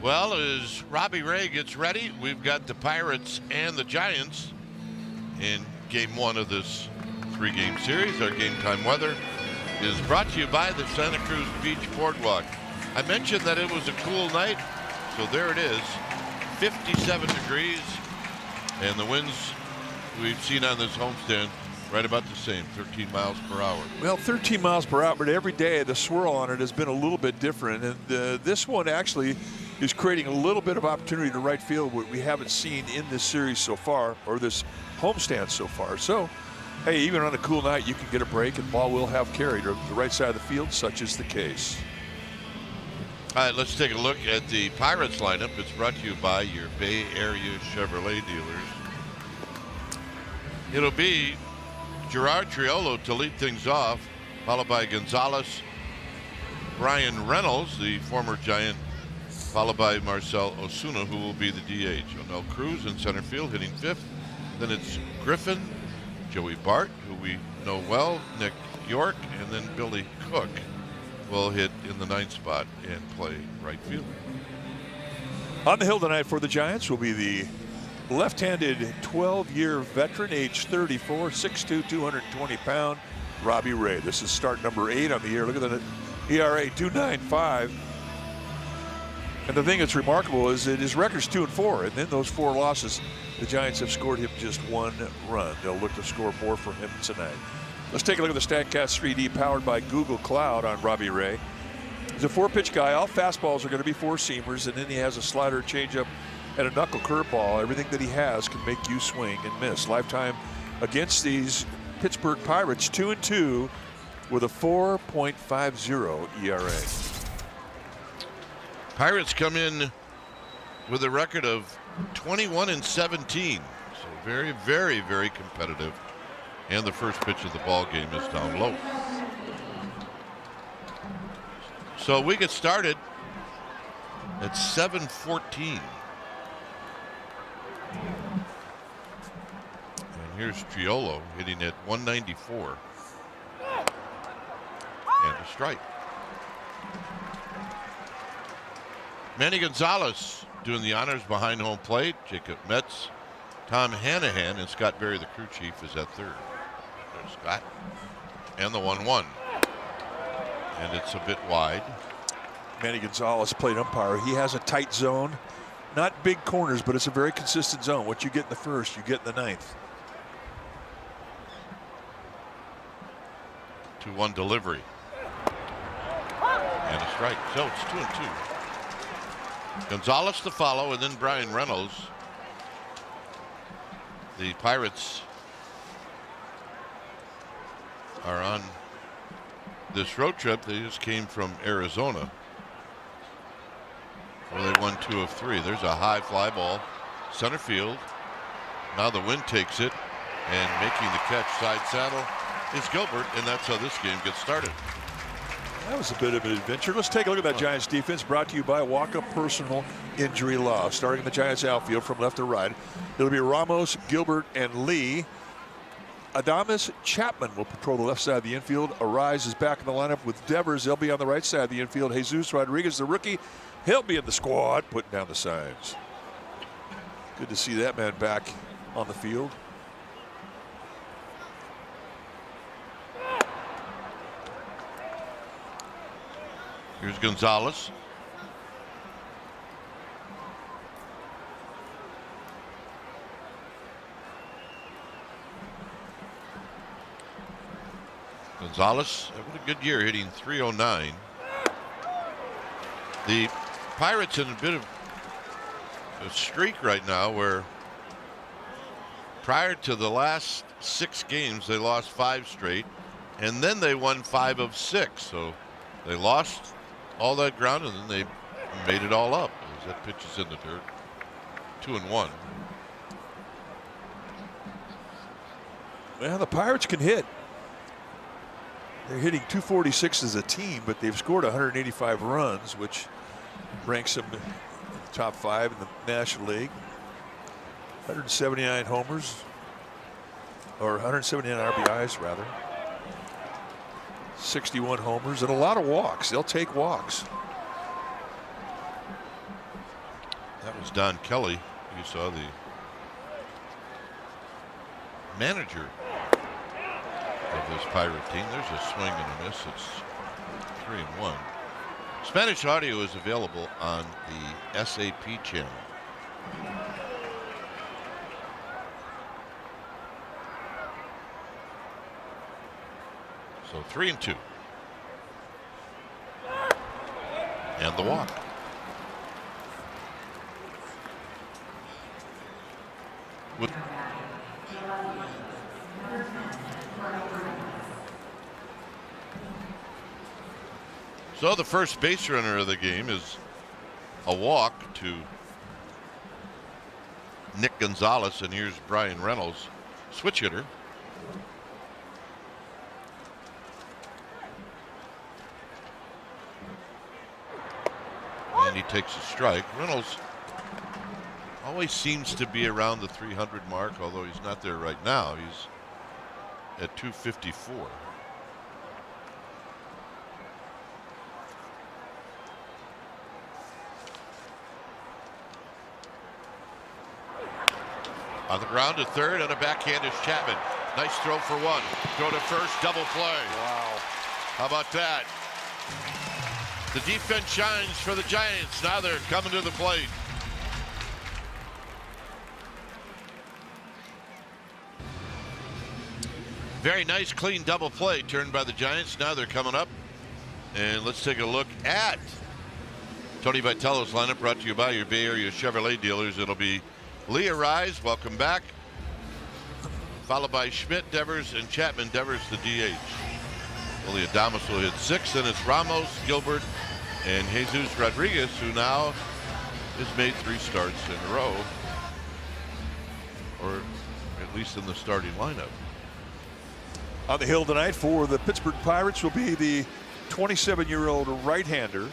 Well, as Robbie Ray gets ready, we've got the Pirates and the Giants in game one of this three-game series. Our game time weather is brought to you by the Santa Cruz Beach Boardwalk. I mentioned that it was a cool night, so there it is, 57 degrees, and the winds we've seen on this homestand right about the same, 13 miles per hour. Well, 13 miles per hour, but every day the swirl on it has been a little bit different, and this one actually is creating a little bit of opportunity to right field, what we haven't seen in this series so far, or this homestand so far. So, hey, even on a cool night, you can get a break, and ball will have carried to the right side of the field, such is the case. All right, let's take a look at the Pirates lineup. It's brought to you by your Bay Area Chevrolet dealers. It'll be Gerard Triolo to lead things off, followed by Gonzalez, Brian Reynolds, the former Giant, followed by Marcell Ozuna, who will be the DH. O'Neill Cruz in center field, hitting fifth. Then it's Griffin, Joey Bart, who we know well, Nick York, and then Billy Cook will hit in the ninth spot and play right field. On the hill tonight for the Giants will be the left-handed 12-year veteran, age 34, 6'2", 220-pound, Robbie Ray. This is start number 8 on the year. Look at the ERA, 2.95. And the thing that's remarkable is that his record's 2-4, and in those 4 losses, the Giants have scored him just 1 run. They'll look to score more from him tonight. Let's take a look at the StatCast 3D powered by Google Cloud on Robbie Ray. He's a 4-pitch guy. All fastballs are going to be 4-seamers, and then he has a slider, changeup, and a knuckle curveball. Everything that he has can make you swing and miss. Lifetime against these Pittsburgh Pirates, 2-2 with a 4.50 ERA. Pirates come in with a record of 21-17. So very, very, very competitive. And the first pitch of the ball game is down low. So we get started at 7:14. And here's Triolo hitting at 194. And a strike. Manny Gonzalez doing the honors behind home plate. Jacob Metz, Tom Hanahan, and Scott Berry, the crew chief, is at third. There's Scott. And the 1-1. And it's a bit wide. Manny Gonzalez played umpire. He has a tight zone. Not big corners, but it's a very consistent zone. What you get in the first, you get in the ninth. 2-1 delivery. And a strike. So it's 2-2. Gonzalez to follow, and then Brian Reynolds. The Pirates are on this road trip. They just came from Arizona, where they won 2 of 3. There's a high fly ball, center field. Now the wind takes it, and making the catch side saddle is Gilbert, and that's how this game gets started. That was a bit of an adventure. Let's take a look at that Giants defense, brought to you by Walker Personal Injury Law. Starting in the Giants outfield from left to right, it'll be Ramos, Gilbert, and Lee. Adames Chapman will patrol the left side of the infield. Arise is back in the lineup with Devers. They'll be on the right side of the infield. Jesus Rodriguez, the rookie, he'll be in the squad, putting down the signs. Good to see that man back on the field. Here's Gonzalez. Gonzalez having a good year, hitting .309. The Pirates in a bit of a streak right now where prior to the last 6 games they lost 5 straight, and then they won 5 of 6. So they lost all that ground, and then they made it all up as that pitch is in the dirt. 2-1. Well, the Pirates can hit. They're hitting .246 as a team, but they've scored 185 runs, which ranks them in the top 5 in the National League. 179 homers, or 179 RBIs rather. 61 homers and a lot of walks. They'll take walks. That was Don Kelly. You saw the manager of this Pirate team. There's a swing and a miss. It's 3-1. Spanish audio is available on the SAP channel. So 3-2. And the walk. With so the first base runner of the game is a walk to Nick Gonzalez, and here's Brian Reynolds, switch hitter. And he takes a strike. Reynolds always seems to be around the 300 mark, although he's not there right now. He's at 254. On the ground to third, and a backhand is Chapman. Nice throw for one. Throw to first, double play. Wow. How about that? The defense shines for the Giants. Now they're coming to the plate. Very nice, clean double play turned by the Giants. Now they're coming up. And let's take a look at Tony Vitello's lineup, brought to you by your Bay Area Chevrolet dealers. It'll be Leah Rise, welcome back, followed by Schmidt, Devers, and Chapman. Devers the DH. Willie Adames will hit 6, and it's Ramos, Gilbert, and Jesus Rodriguez, who now has made 3 starts in a row, or at least in the starting lineup. On the hill tonight for the Pittsburgh Pirates will be the 27-year-old right-hander,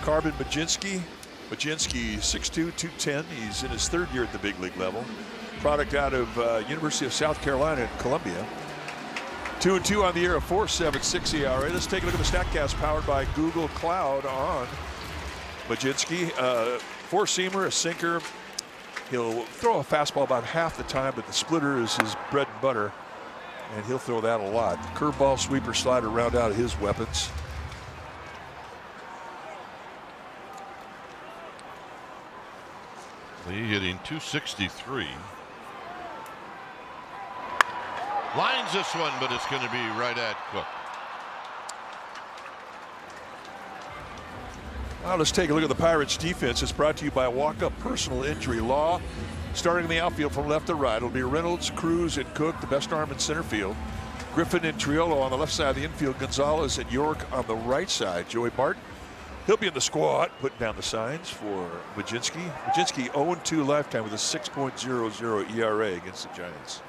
Carbon Majinski. Majinski, 6'2", 210. He's in his 3rd year at the big league level. Product out of University of South Carolina in Columbia. 2-2 on the year, a 4.76 ERA. Let's take a look at the StatCast powered by Google Cloud on Majinski. Four-seamer, a sinker. He'll throw a fastball about half the time, but the splitter is his bread and butter, and he'll throw that a lot. Curveball, sweeper, slider round out his weapons. Lee hitting 263. Lines this one, but it's going to be right at Cook. Now let's take a look at the Pirates defense. It's brought to you by Walk-Up Personal Injury Law. Starting in the outfield from left to right, it'll be Reynolds, Cruz, and Cook, the best arm in center field. Griffin and Triolo on the left side of the infield. Gonzalez and York on the right side. Joey Martin, he'll be in the squad, putting down the signs for Majinski. Majinski 0-2 lifetime with a 6.00 ERA against the Giants.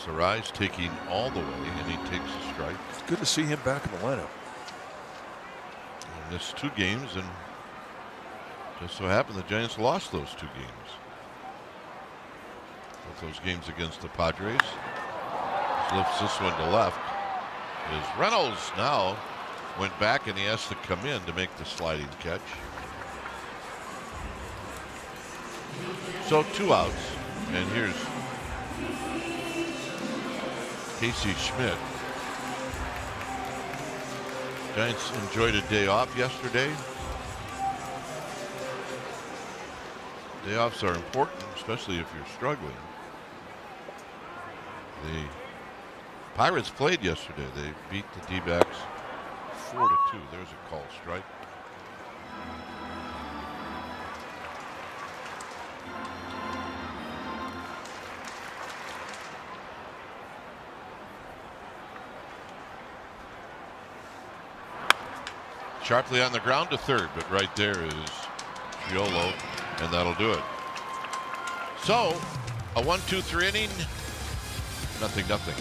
Sarais taking all the way, and he takes a strike. It's good to see him back in the lineup. He missed 2 games, and just so happened the Giants lost those 2 games. Both those games against the Padres. Lifts this one to left. Is Reynolds now went back, and he has to come in to make the sliding catch. So 2 outs, and here's Casey Schmidt. Giants enjoyed a day off yesterday. Day offs are important, especially if you're struggling. The Pirates played yesterday. They beat the D-backs 4-2. There's a call strike. Sharply on the ground to third, but right there is Triolo, and that'll do it. So, a 1-2-3 inning, 0-0.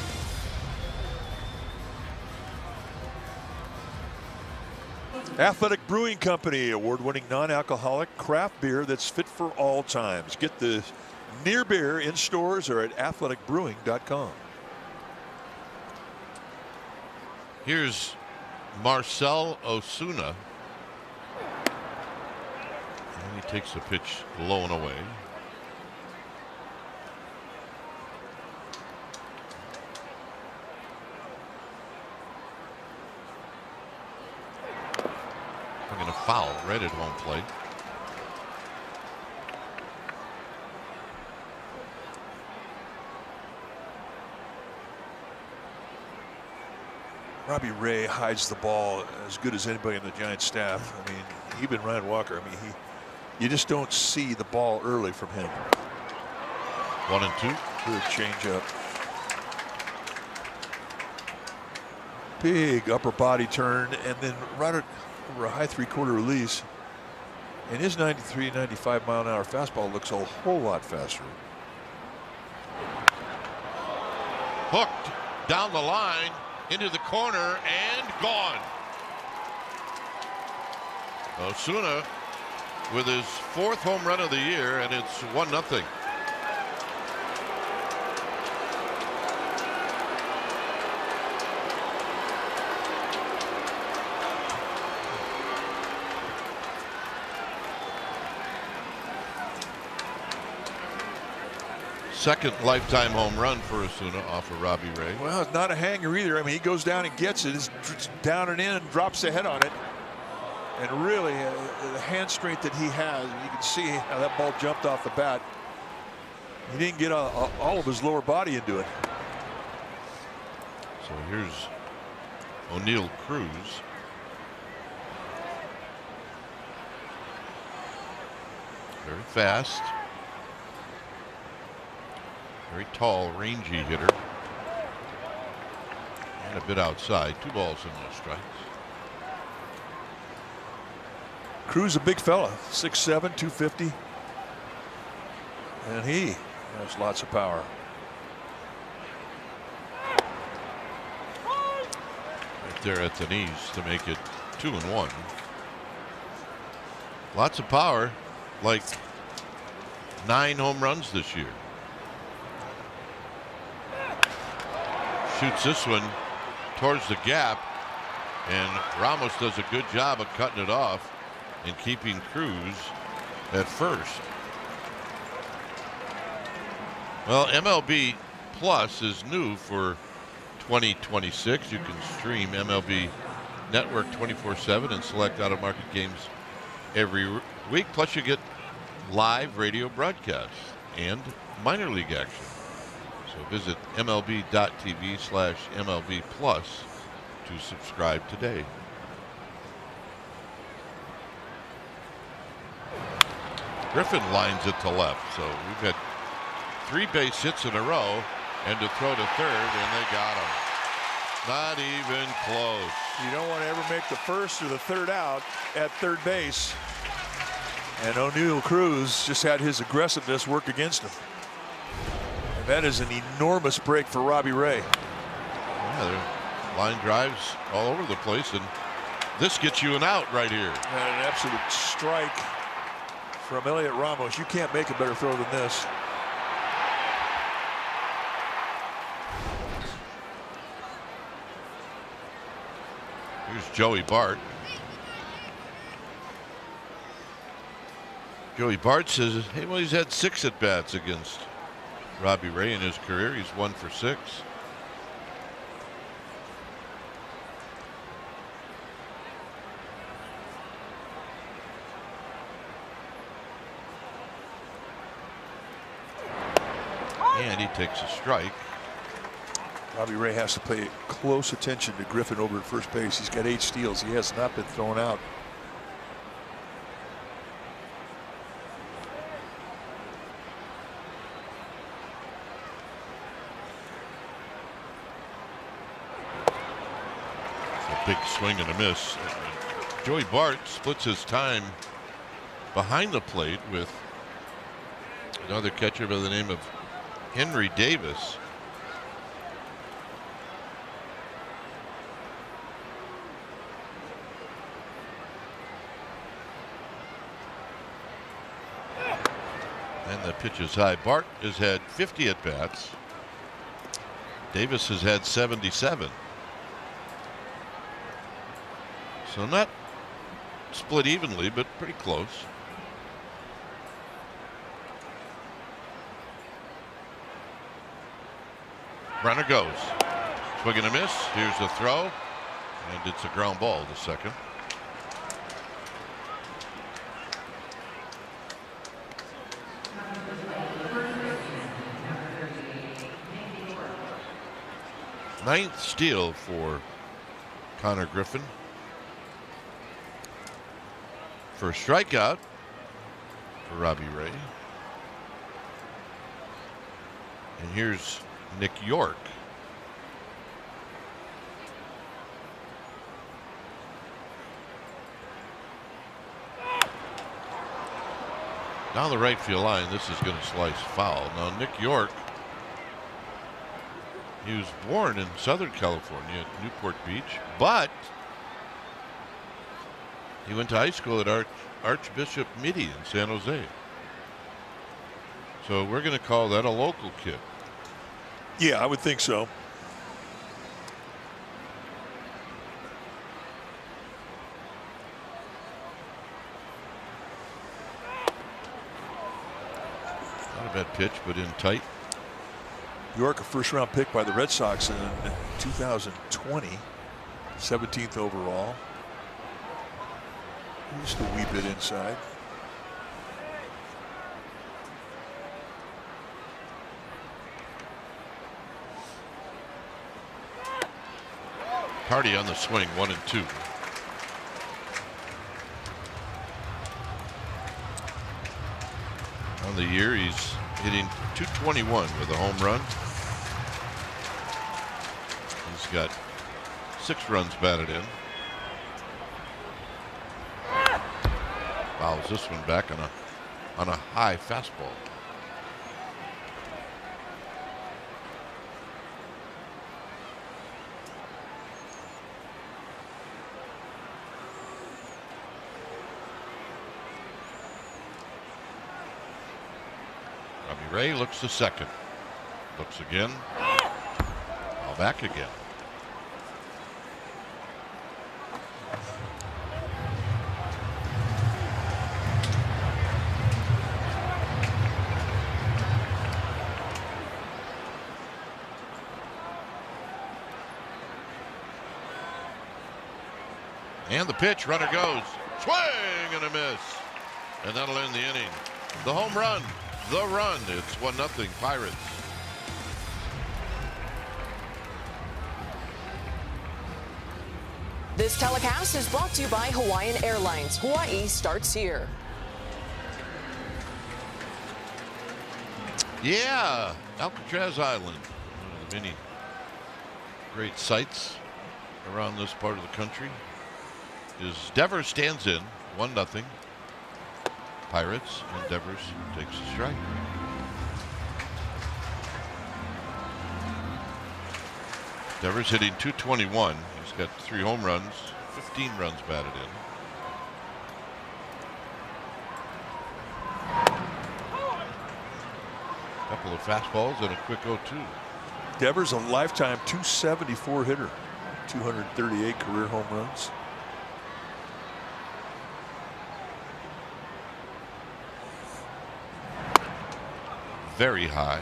Athletic Brewing Company, award-winning non-alcoholic craft beer that's fit for all times. Get the near beer in stores or at athleticbrewing.com. Here's Marcell Osuna. takes the pitch low and away. I'm going to foul right at home plate. Robbie Ray hides the ball as good as anybody in the Giants staff. I mean, even Ryan Walker. I mean, you just don't see the ball early from him. 1-2. Good changeup. Big upper body turn, and then right over a high 3/4 release. And his 93, 95 mile an hour fastball looks a whole lot faster. Hooked down the line into the corner and gone. Osuna with his 4th home run of the year, and it's 1-0. Second lifetime home run for Osuna off of Robbie Ray. Well, it's not a hanger either. I mean, he goes down and gets it. It's down and in and drops the head on it. And really, the hand strength that he has, you can see how that ball jumped off the bat. He didn't get all of his lower body into it. So here's O'Neill Cruz. Very fast. Very tall, rangy hitter. And a bit outside. 2 balls and no strikes. Cruz, a big fella, 6'7", 250. And he has lots of power. Right there at the knees to make it 2-1. Lots of power, like 9 home runs this year. Shoots this one towards the gap, and Ramos does a good job of cutting it off and keeping Cruz at first. Well, MLB Plus is new for 2026. You can stream MLB Network 24/7 and select out-of-market games every week. Plus, you get live radio broadcasts and minor league action. So visit MLB.tv/MLB Plus to subscribe today. Griffin lines it to left, so we've got 3 base hits in a row, and to throw to third, and they got him. Not even close. You don't want to ever make the first or the third out at third base. And O'Neill Cruz just had his aggressiveness work against him. And that is an enormous break for Robbie Ray. Yeah, they're line drives all over the place, and this gets you an out right here. And an absolute strike from Elliot Ramos. You can't make a better throw than this. Here's Joey Bart. Joey Bart says, hey, well, he's had 6 at-bats against Robbie Ray in his career. He's 1 for 6. And he takes a strike. Robbie Ray has to pay close attention to Griffin over at first base. He's got 8 steals. He has not been thrown out. A big swing and a miss. Joey Bart splits his time behind the plate with another catcher by the name of Henry Davis. And the pitch is high. Bart has had 50 at-bats. Davis has had 77. So not split evenly, but pretty close. Runner goes. Swing and a miss. Here's the throw. And it's a ground ball to second. Ninth steal for Connor Griffin. First strikeout for Robbie Ray. And here's Nick York. Down the right field line, this is going to slice foul. Now Nick York, he was born in Southern California at Newport Beach, but he went to high school at Archbishop Mitty in San Jose. So we're going to call that a local kid. Yeah, I would think so. Not a bad pitch, but in tight. York, a first-round pick by the Red Sox in 2020, 17th overall. Just a wee bit inside. Hardy on the swing, 1-2. On the year, he's hitting .221 with a home run. He's got 6 runs batted in. Fouls this one back on a high fastball. Robbie Ray looks to second. Looks again. Now back again. And the pitch, runner goes. Swing and a miss. And that'll end the inning. The home run. The run. It's 1-0 Pirates. This telecast is brought to you by Hawaiian Airlines. Hawaii starts here. Yeah, Alcatraz Island. One of the many great sights around this part of the country. Is Devers stands in 1-0 Pirates, and Devers takes a strike. Devers hitting .221. He's got 3 home runs, 15 runs batted in. Couple of fastballs and a quick 0-2. Devers, a lifetime .274 hitter, 238 career home runs. Very high.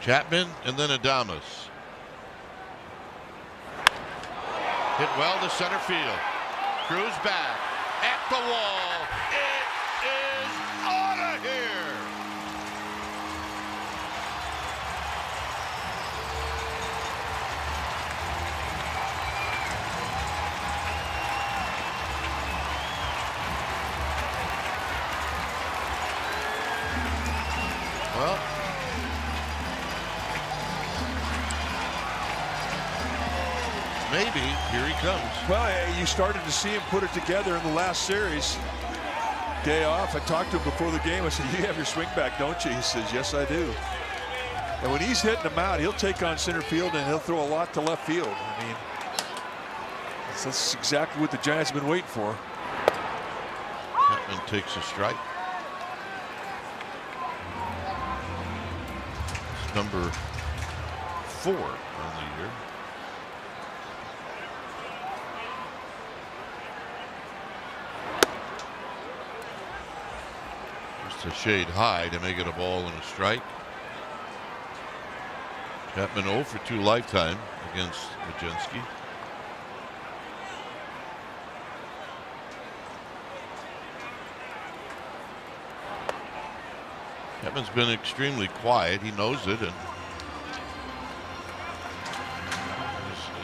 Chapman and then Adames. Hit well to center field. Cruz back at the wall. It is out of here. Well, maybe here he comes. Well, you started to see him put it together in the last series. Day off. I talked to him before the game. I said, "You have your swing back, don't you?" He says, "Yes, I do." And when he's hitting them out, he'll take on center field and he'll throw a lot to left field. I mean, that's exactly what the Giants have been waiting for. Chapman takes a strike. It's number 4 on the year. Just a shade high to make it a ball and a strike. Chapman 0 for 2 lifetime against Majinski. Chapman's been extremely quiet. He knows it, and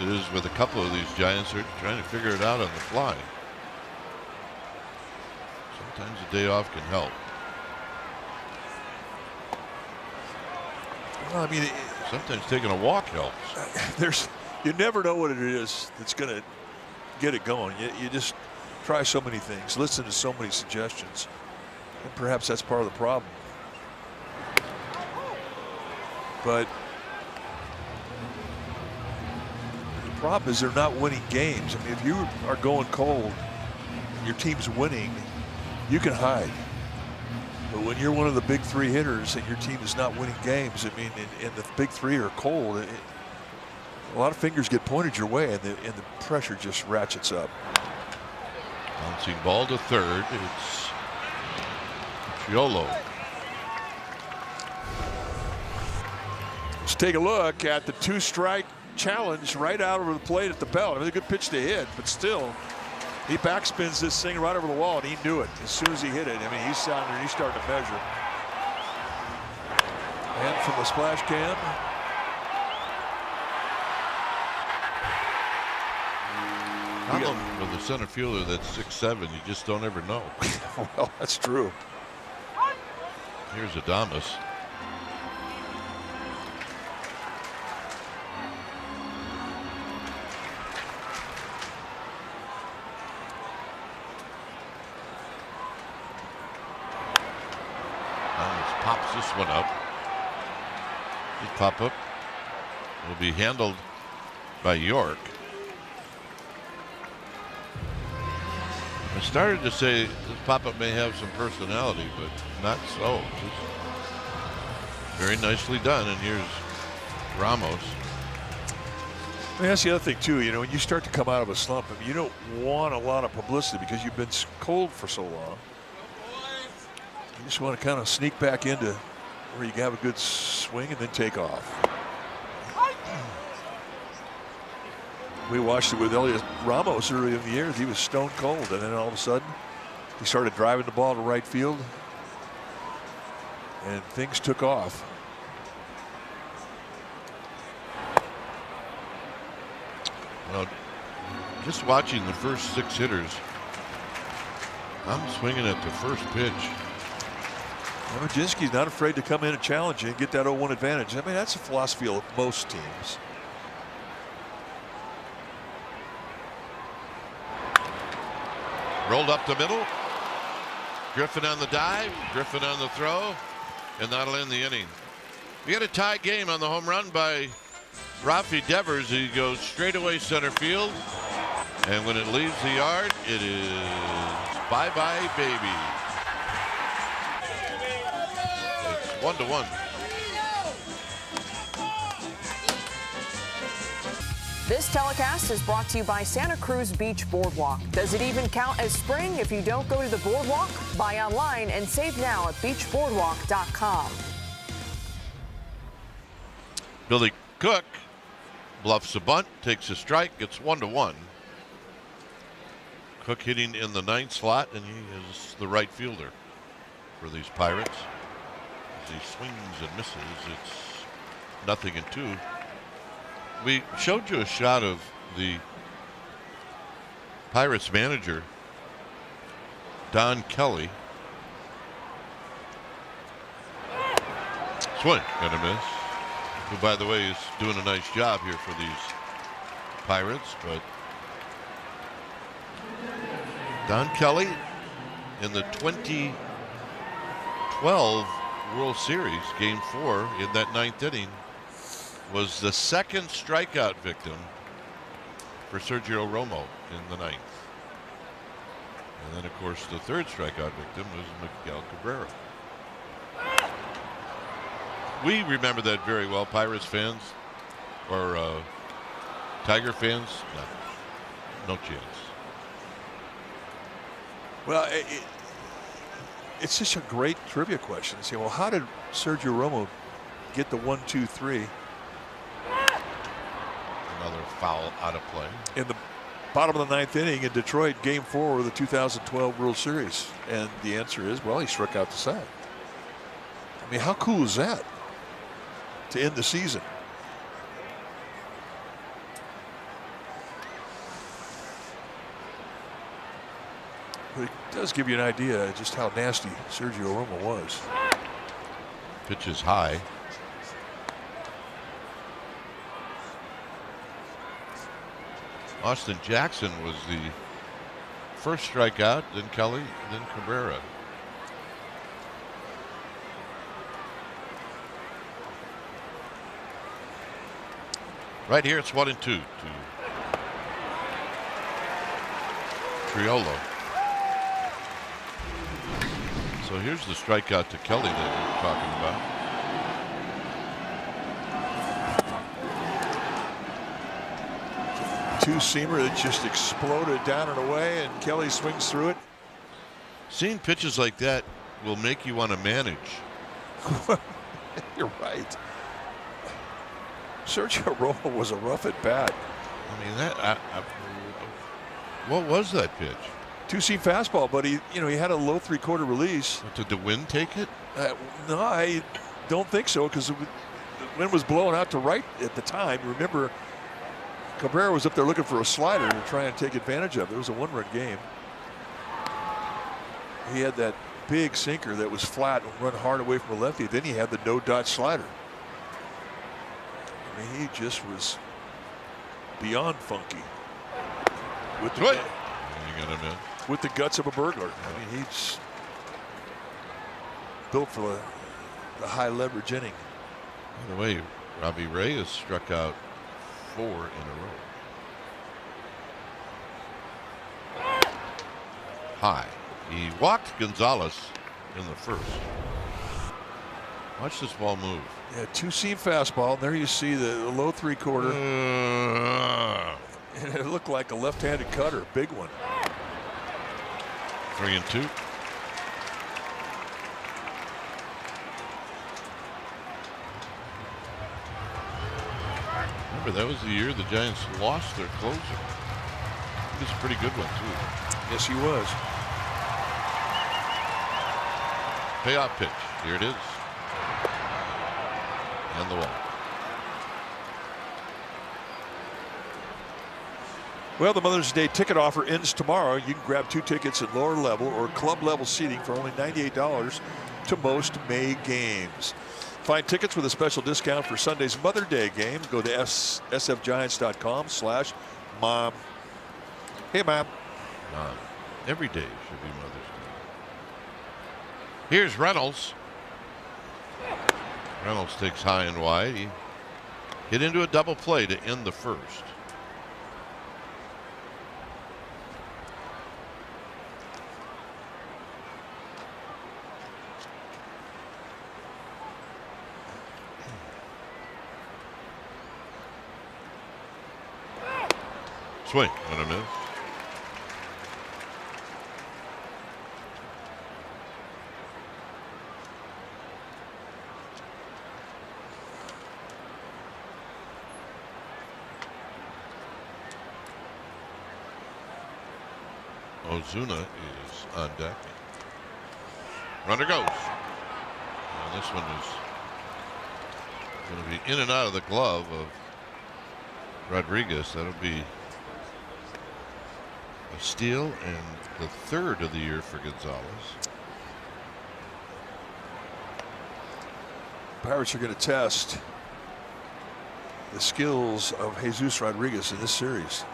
it is with a couple of these Giants who are trying to figure it out on the fly. Sometimes a day off can help. Well, I mean, sometimes taking a walk helps. You never know what it is that's going to get it going. You just try so many things, listen to so many suggestions, and perhaps that's part of the problem. But the problem is they're not winning games. I mean, if you are going cold, your team's winning, you can hide. But when you're one of the big three hitters and your team is not winning games, I mean, and the big three are cold, a lot of fingers get pointed your way, and the pressure just ratchets up. Bouncing ball to third. It's Chiolo. Let's take a look at the 2-strike challenge right out over the plate at the belt. I mean, a good pitch to hit, but still, he backspins this thing right over the wall, and he knew it as soon as he hit it. I mean, he's down there, he's starting to measure. And from the splash cam. Problem with the center fielder that's 6'7", you just don't ever know. Well, that's true. Here's Adames. Pops this one up. Just pop up. Will be handled by York. I started to say this pop-up may have some personality, but not so. Just very nicely done. And here's Ramos. I mean, that's the other thing too. You know, when you start to come out of a slump, I mean, you don't want a lot of publicity because you've been cold for so long. You just want to kind of sneak back into where you can have a good swing and then take off. We watched it with Elias Ramos early in the year. He was stone cold, and then all of a sudden he started driving the ball to right field, and things took off. Well, just watching the first 6 hitters, I'm swinging at the first pitch. Majinski's not afraid to come in and challenge you and get that 0-1 advantage. I mean, that's a philosophy of most teams. Rolled up the middle. Griffin on the dive. Griffin on the throw. And that'll end the inning. We got a tie game on the home run by Rafi Devers. He goes straight away center field. And when it leaves the yard, it is bye-bye, baby. It's 1-1. This telecast is brought to you by Santa Cruz Beach Boardwalk. Does it even count as spring if you don't go to the boardwalk? Buy online and save now at beachboardwalk.com. Billy Cook bluffs a bunt, takes a strike, gets 1-1. Cook hitting in the 9th slot, and he is the right fielder for these Pirates. As he swings and misses, it's 0-2. We showed you a shot of the Pirates manager, Don Kelly. Swing and a miss. Who, by the way, is doing a nice job here for these Pirates. But Don Kelly in the 2012 World Series, Game 4, in that 9th inning, was the 2nd strikeout victim for Sergio Romo in the 9th. And then, of course, the 3rd strikeout victim was Miguel Cabrera. We remember that very well, Pirates fans or Tiger fans. No chance. Well, it's just a great trivia question. Say, well, how did Sergio Romo get the 1-2-3? Another foul out of play. In the bottom of the ninth inning in Detroit, Game 4 of the 2012 World Series. And the answer is, well, he struck out the side. I mean, how cool is that to end the season? But it does give you an idea just how nasty Sergio Romo was. Pitch is high. Austin Jackson was the first strikeout, then Kelly, then Cabrera. Right here, it's 1-2 to Triolo. So here's the strikeout to Kelly that we were talking about. Two-seamer that just exploded down and away, and Kelly swings through it. Seeing pitches like that will make you want to manage. You're right. Sergio Romo was a rough at bat. I mean, what was that pitch? Two-seam fastball, but he had a low three-quarter release. Did the wind take it? No, I don't think so, because the wind was blowing out to right at the time. Remember, Cabrera was up there looking for a slider to try and take advantage of it. It was a one-run game. He had that big sinker that was flat and run hard away from the lefty. Then he had the no-dot slider. I mean, he just was beyond funky with the guts of a burglar. I mean, he's built for the high leverage inning. By the way, Robbie Ray has struck out 4 in a row. High. He walked Gonzalez in the first. Watch this ball move. Yeah, two-seam fastball. And there you see the low three-quarter. And it looked like a left-handed cutter, big one. 3-2. Remember, that was the year the Giants lost their closer. He was a pretty good one, too. Yes, he was. Payoff pitch. Here it is. And the wall. Well, the Mother's Day ticket offer ends tomorrow. You can grab 2 tickets at lower level or club level seating for only $98 to most May games. Find tickets with a special discount for Sunday's Mother's Day game. Go to sfgiants.com/mom. Hey, Mom. Every day should be Mother's Day. Here's Reynolds. Reynolds takes high and wide. He hit into a double play to end the first. Swing and a miss. Ozuna is on deck. Runner goes. And this one is going to be in and out of the glove of Rodriguez. That'll be a steal and the third of the year for Gonzalez. Pirates are going to test the skills of Jesus Rodriguez in this series.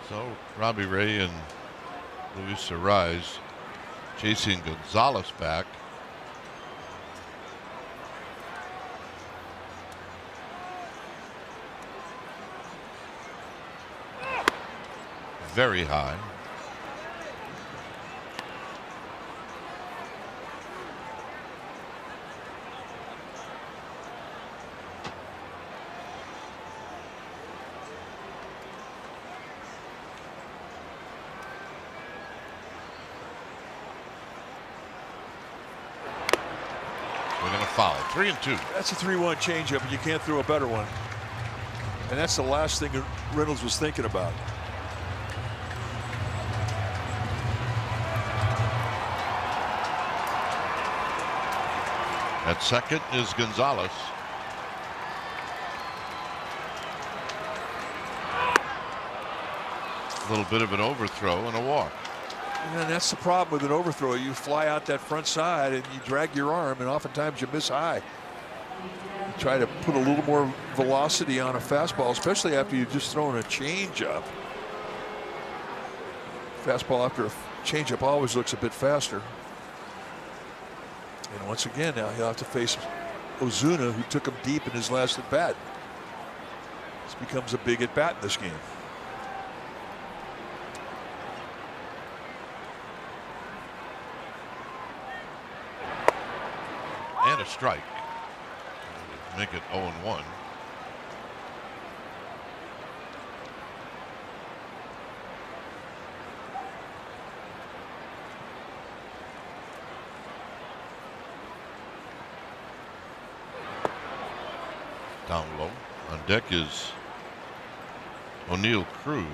So Robbie Ray and Luis Arise chasing Gonzalez back. Very high. foul. 3-2. That's a 3-1 changeup, and you can't throw a better one. And that's the last thing Reynolds was thinking about. At second is Gonzalez. A little bit of an overthrow and a walk. And that's the problem with an overthrow. You fly out that front side and you drag your arm, and oftentimes you miss high. You try to put a little more velocity on a fastball, especially after you've just thrown a changeup. Fastball after a changeup always looks a bit faster. And once again, now he'll have to face Ozuna, who took him deep in his last at bat. This becomes a big at bat in this game. And a strike. Make it 0-1. Down low. On deck is O'Neill Cruz.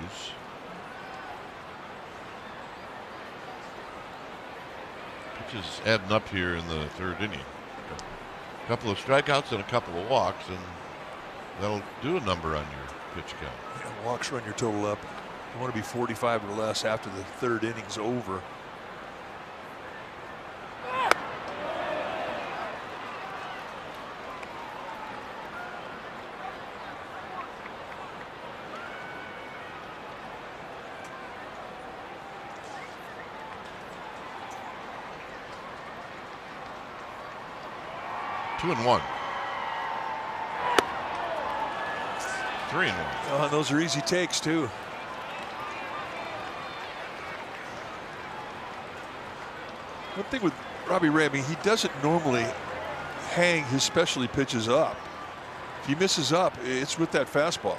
Pitches adding up here in the third inning. A couple of strikeouts and a couple of walks, and that'll do a number on your pitch count. Yeah, walks run your total up. You want to be 45 or less after the third inning's over. Two and one. 3-1. Oh, those are easy takes too. One thing with Robbie Ray, I mean, he doesn't normally hang his specialty pitches up. If he misses up, it's with that fastball.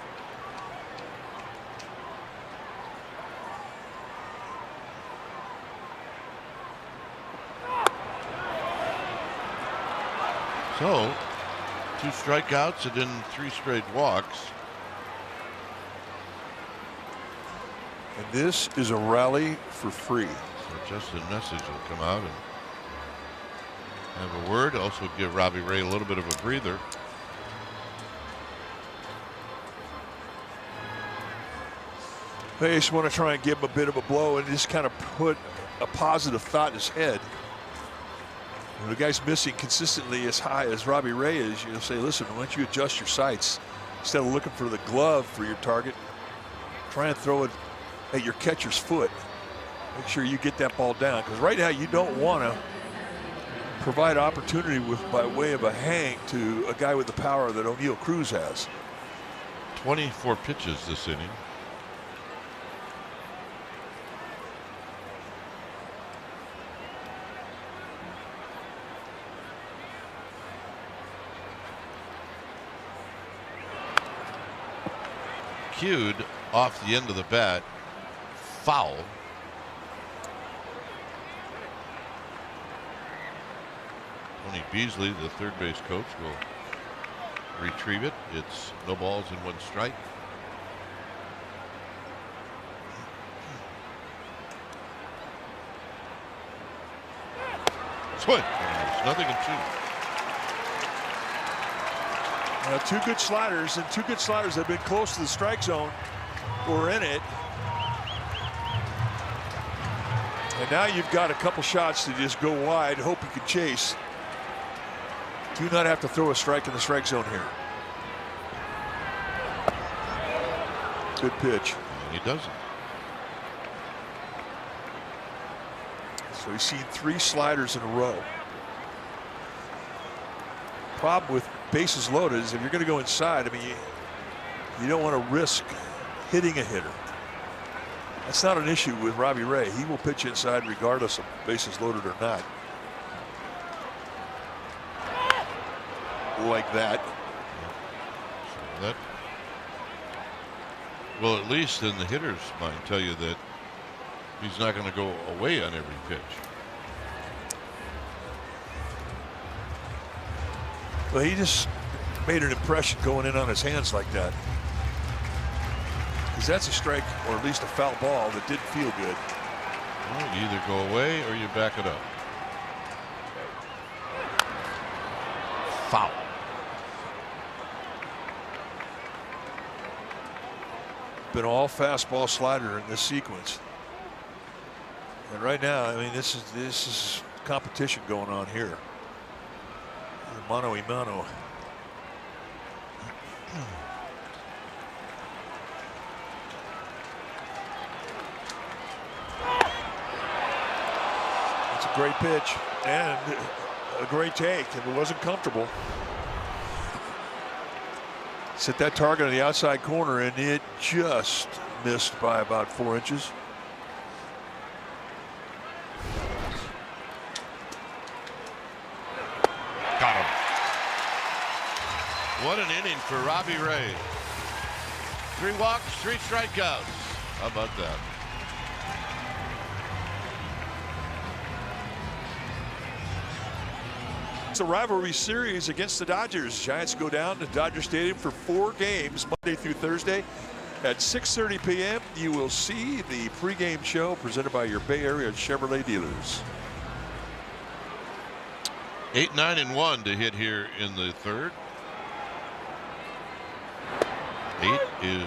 So, 2 strikeouts and then 3 straight walks. And this is a rally for free. So Justin Message will come out and have a word. Also give Robbie Ray a little bit of a breather. They just want to try and give him a bit of a blow and just kind of put a positive thought in his head. When the guy's missing consistently as high as Robbie Ray is, you'll say, listen, why don't you adjust your sights? Instead of looking for the glove for your target, try and throw it at your catcher's foot. Make sure you get that ball down, because right now you don't want to provide opportunity by way of a hang to a guy with the power that O'Neill Cruz has. 24 pitches this inning. Cued off the end of the bat, foul. Tony Beasley, the third base coach, will retrieve it. It's no balls and 1 strike. Swing. It's nothing in 2. 2 good sliders, and 2 good sliders have been close to the strike zone or in it. And now you've got a couple shots to just go wide, hope you can chase. Do not have to throw a strike in the strike zone here. Good pitch. And he doesn't. So he's seen 3 sliders in a row. Problem with bases loaded is if you're going to go inside, I mean, you don't want to risk hitting a hitter. That's not an issue with Robbie Ray. He will pitch inside regardless of bases loaded or not. Like that. So that will, at least in the hitter's mind, tell you that he's not going to go away on every pitch. Well, he just made an impression going in on his hands like that. Because that's a strike, or at least a foul ball that didn't feel good. Well, you either go away or you back it up. Foul. Been all fastball slider in this sequence. And right now, I mean, this is competition going on here. Mano a mano. It's a great pitch and a great take, and it wasn't comfortable. Set that target on the outside corner, and it just missed by about 4 inches. Got him. What an inning for Robbie Ray. 3 walks, 3 strikeouts. How about that? It's a rivalry series against the Dodgers. Giants go down to Dodger Stadium for 4 games, Monday through Thursday. At 6:30 p.m., you will see the pregame show presented by your Bay Area Chevrolet dealers. 8, 9, and 1 to hit here in the third. 8 is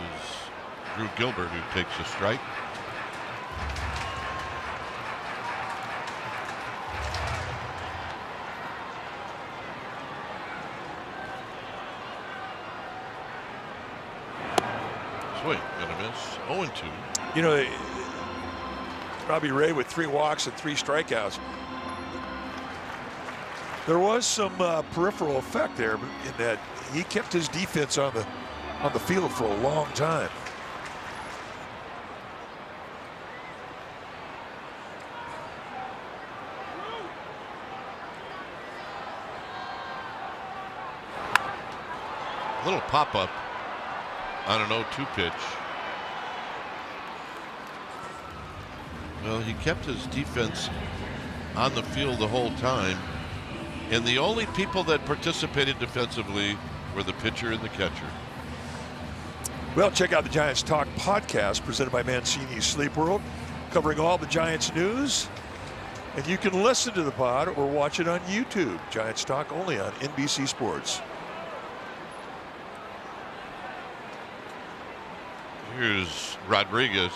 Drew Gilbert, who takes a strike. Swing and a miss. 0 and 2. You know, Robbie Ray with 3 walks and 3 strikeouts. There was some peripheral effect there in that he kept his defense on the field for a long time. A little pop-up on an 0-2 pitch. Well, he kept his defense on the field the whole time, and the only people that participated defensively were the pitcher and the catcher. Well, check out the Giants Talk podcast presented by Mancini's Sleep World, covering all the Giants news. And you can listen to the pod or watch it on YouTube. Giants Talk only on NBC Sports. Here's Rodriguez.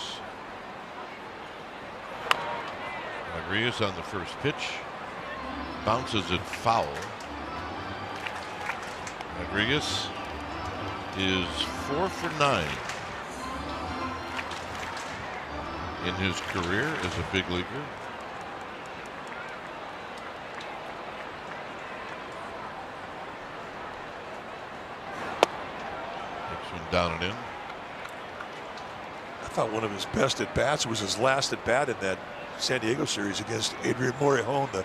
Rodriguez on the first pitch. Bounces it foul. Rodriguez is 4 for 9 in his career as a big leaguer. Next one down and in. I thought one of his best at-bats was his last at-bat in that San Diego series against Adrian Morejon, the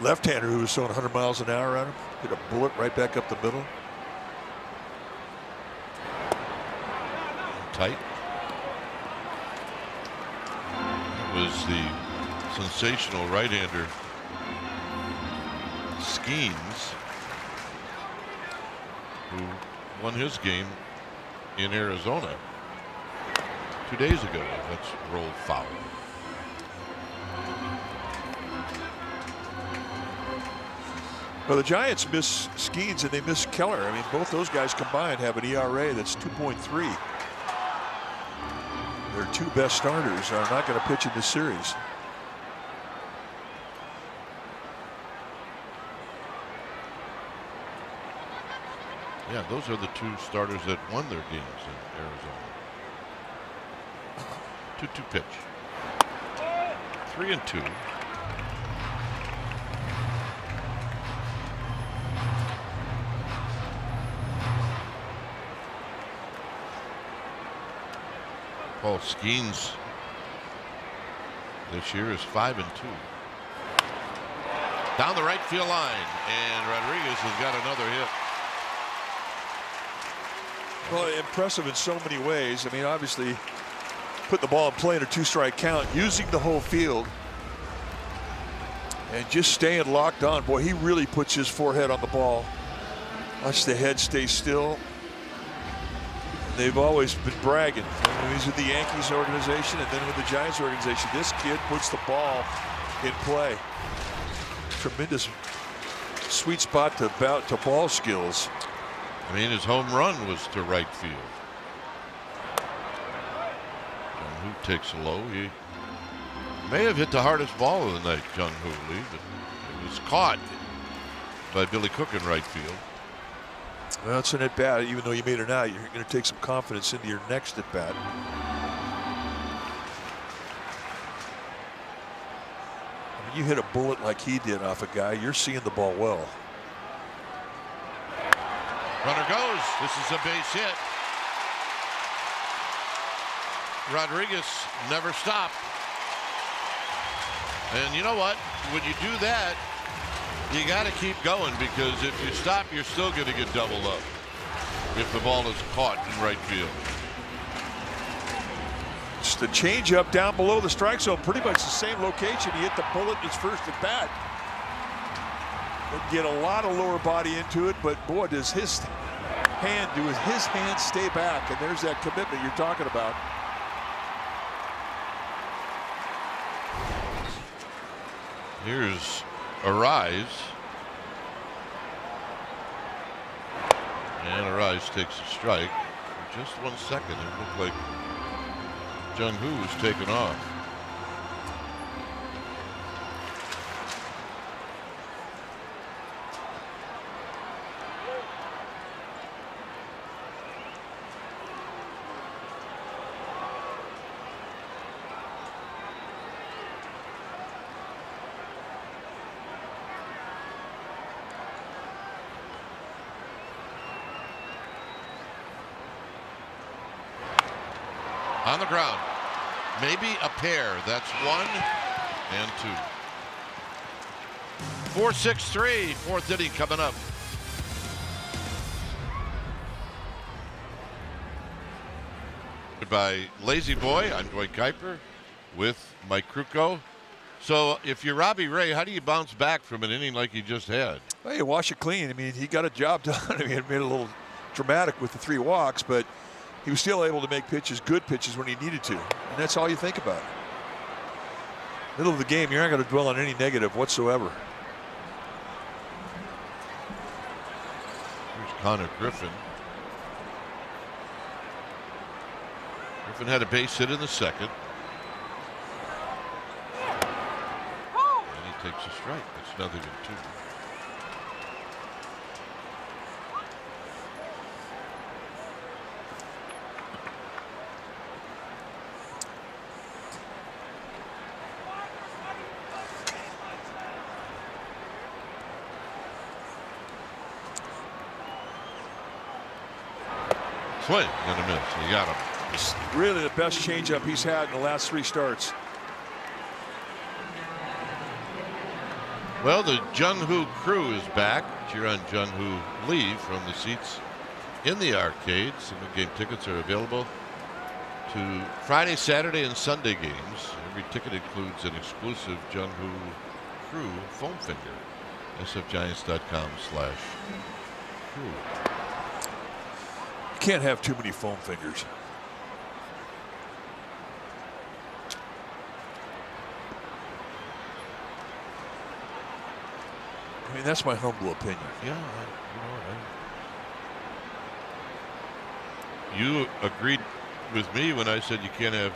left-hander who was throwing 100 miles an hour at him. Hit a bullet right back up the middle. Tight. It was the sensational right-hander Skeens who won his game in Arizona 2 days ago. That's rolled foul. Well, the Giants miss Skeens and they miss Keller. I mean, both those guys combined have an ERA that's 2.3. Their 2 best starters are not going to pitch in this series. Yeah, those are the 2 starters that won their games in Arizona. 2-2 pitch. 3 and 2. Paul Skeens this year is 5 and 2. Down the right field line, and Rodriguez has got another hit. Well, impressive in so many ways. I mean, obviously, put the ball in play in a 2-strike count, using the whole field, and just staying locked on. Boy, he really puts his forehead on the ball Watch the head stay still. They've always been bragging. He's with the Yankees organization and then with the Giants organization. This kid puts the ball in play. Tremendous sweet spot to ball skills. I mean, his home run was to right field. Jung-hoo takes a low. He may have hit the hardest ball of the night, Jung-hoo Lee, but it was caught by Billy Cook in right field. Well, it's an at bat. Even though you made it out, you're going to take some confidence into your next at bat. When you hit a bullet like he did off a guy, you're seeing the ball well. Runner goes. This is a base hit. Rodriguez never stopped. And you know what? When you do that, you got to keep going, because if you stop, you're still going to get doubled up if the ball is caught in right field. It's the changeup down below the strike zone, pretty much the same location. He hit the bullet in his first at bat. Didn't get a lot of lower body into it, but boy, does his hand stay back, and there's that commitment you're talking about. Here's Arise. And Arise takes a strike. For just 1 second, it looked like Jung-hoo was taken off. On the ground. Maybe a pair. That's 1 and 2. 4-6-3. Fourth inning coming up. By Lazy Boy, I'm Dwight Kuiper with Mike Krukow. So if you're Robbie Ray, how do you bounce back from an inning like you just had? Well, you wash it clean. I mean, he got a job done. I mean, it made it a little dramatic with the 3 walks, but he was still able to make pitches, good pitches, when he needed to. And that's all you think about. Middle of the game, you're not going to dwell on any negative whatsoever. Here's Connor Griffin. Griffin had a base hit in the second. And he takes a strike. It's nothing in 2. Swing and a miss. You got him. It's really the best changeup he's had in the last 3 starts. Well, the Jung-hoo crew is back. Cheer on Jung-hoo Lee from the seats in the arcade. Single game tickets are available to Friday, Saturday, and Sunday games. Every ticket includes an exclusive Jung-hoo crew foam finger. sfgiants.com/crew. Can't have too many foam fingers. I mean, that's my humble opinion. Yeah, you agreed with me when I said you can't have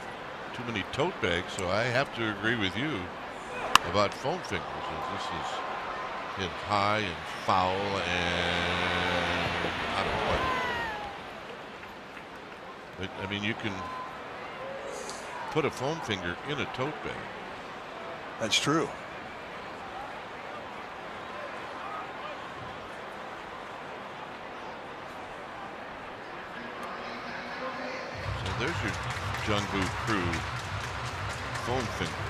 too many tote bags, so I have to agree with you about foam fingers. This is hit high and foul and out of play. But, I mean, you can put a foam finger in a tote bag. That's true. So there's your Jung-hoo crew foam finger.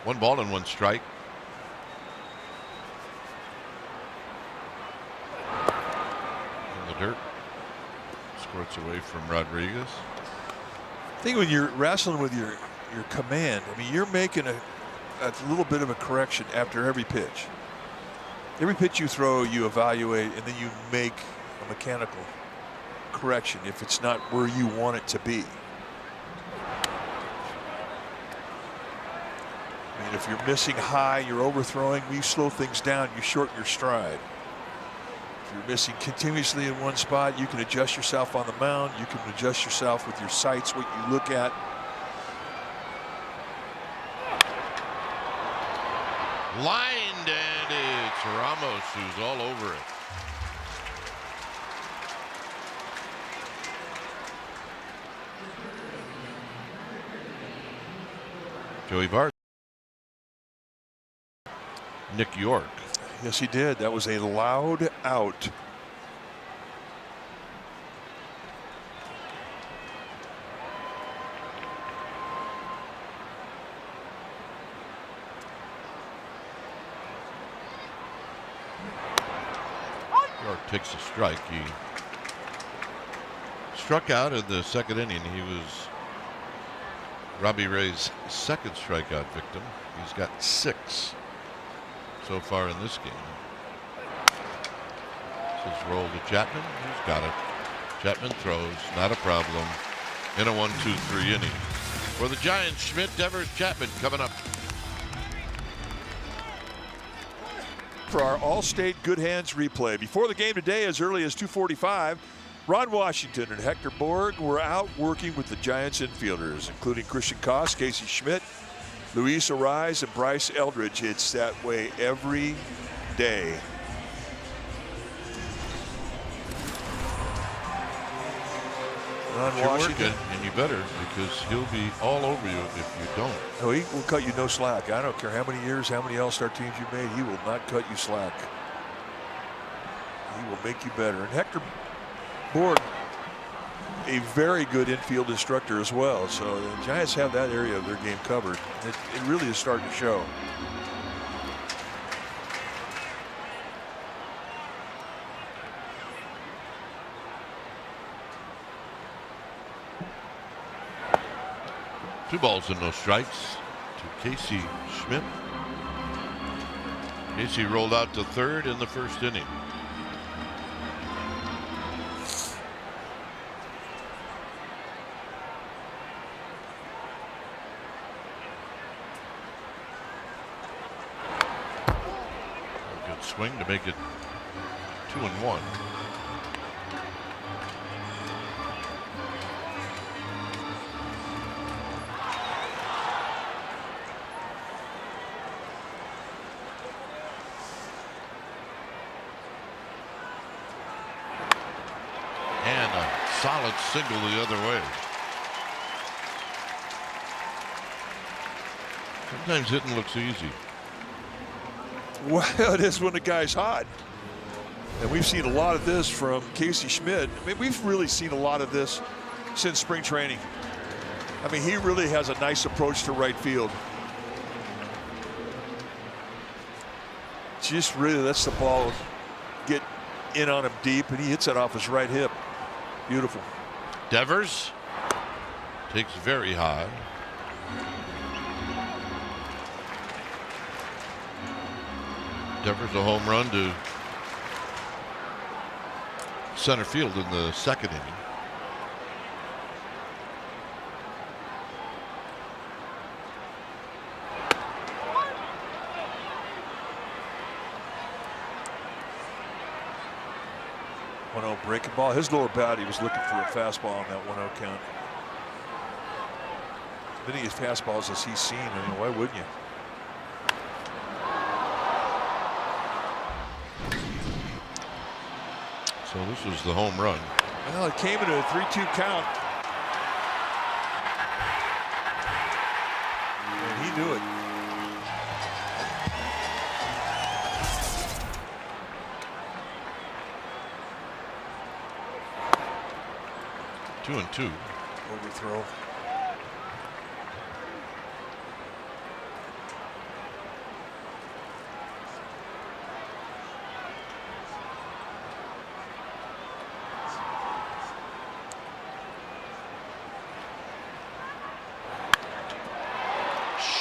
One ball and 1 strike. Dirt. Squirts away from Rodriguez. I think when you're wrestling with your your command. I mean, you're making a little bit of a correction after every pitch. Every pitch you throw, you evaluate, and then you make a mechanical correction if it's not where you want it to be. I mean, if you're missing high, you're overthrowing, you slow things down, you shorten your stride. If you're missing continuously in one spot, you can adjust yourself on the mound, you can adjust yourself with your sights, what you look at. Lined, and it's Ramos who's all over it. Joey Bart. Nick York. Yes, he did. That was a loud out. York takes a strike. He struck out in the second inning. He was Robbie Ray's second strikeout victim. He's got 6 so far in this game. This is roll to Chapman. He's got it. Chapman throws, not a problem. In a 1-2-3 inning. For the Giants, Schmidt, Devers, Chapman coming up. For our All-State Good Hands replay. Before the game today, as early as 2:45, Ron Washington and Hector Borg were out working with the Giants infielders, including Christian Koss, Casey Schmidt, Luis Arise, and Bryce Eldridge. It's that way every day. Ron Washington. And you better, because he'll be all over you if you don't. Oh, he will cut you no slack. I don't care how many years, how many All-Star teams you made. He will not cut you slack. He will make you better. And Hector Borg, a very good infield instructor as well. So the Giants have that area of their game covered. It really is starting to show. Two balls and no strikes to Casey Schmidt. Casey rolled out to third in the first inning. A good swing to make it 2-1. Solid single the other way. Sometimes hitting looks easy. Well, it is when the guy's hot. And we've seen a lot of this from Casey Schmidt. I mean, we've really seen a lot of this since spring training. I mean, he really has a nice approach to right field. Just really lets the ball get in on him deep, and he hits it off his right hip. Beautiful. Devers takes very high. Devers a home run to center field in the second inning. Breaking ball. His lower bat, he was looking for a fastball on that 1-0 count. Many of his fastballs as he's seen. I mean, why wouldn't you? So this was the home run. Well, it came in a 3-2 count. And he knew it. Two and two. Overthrow.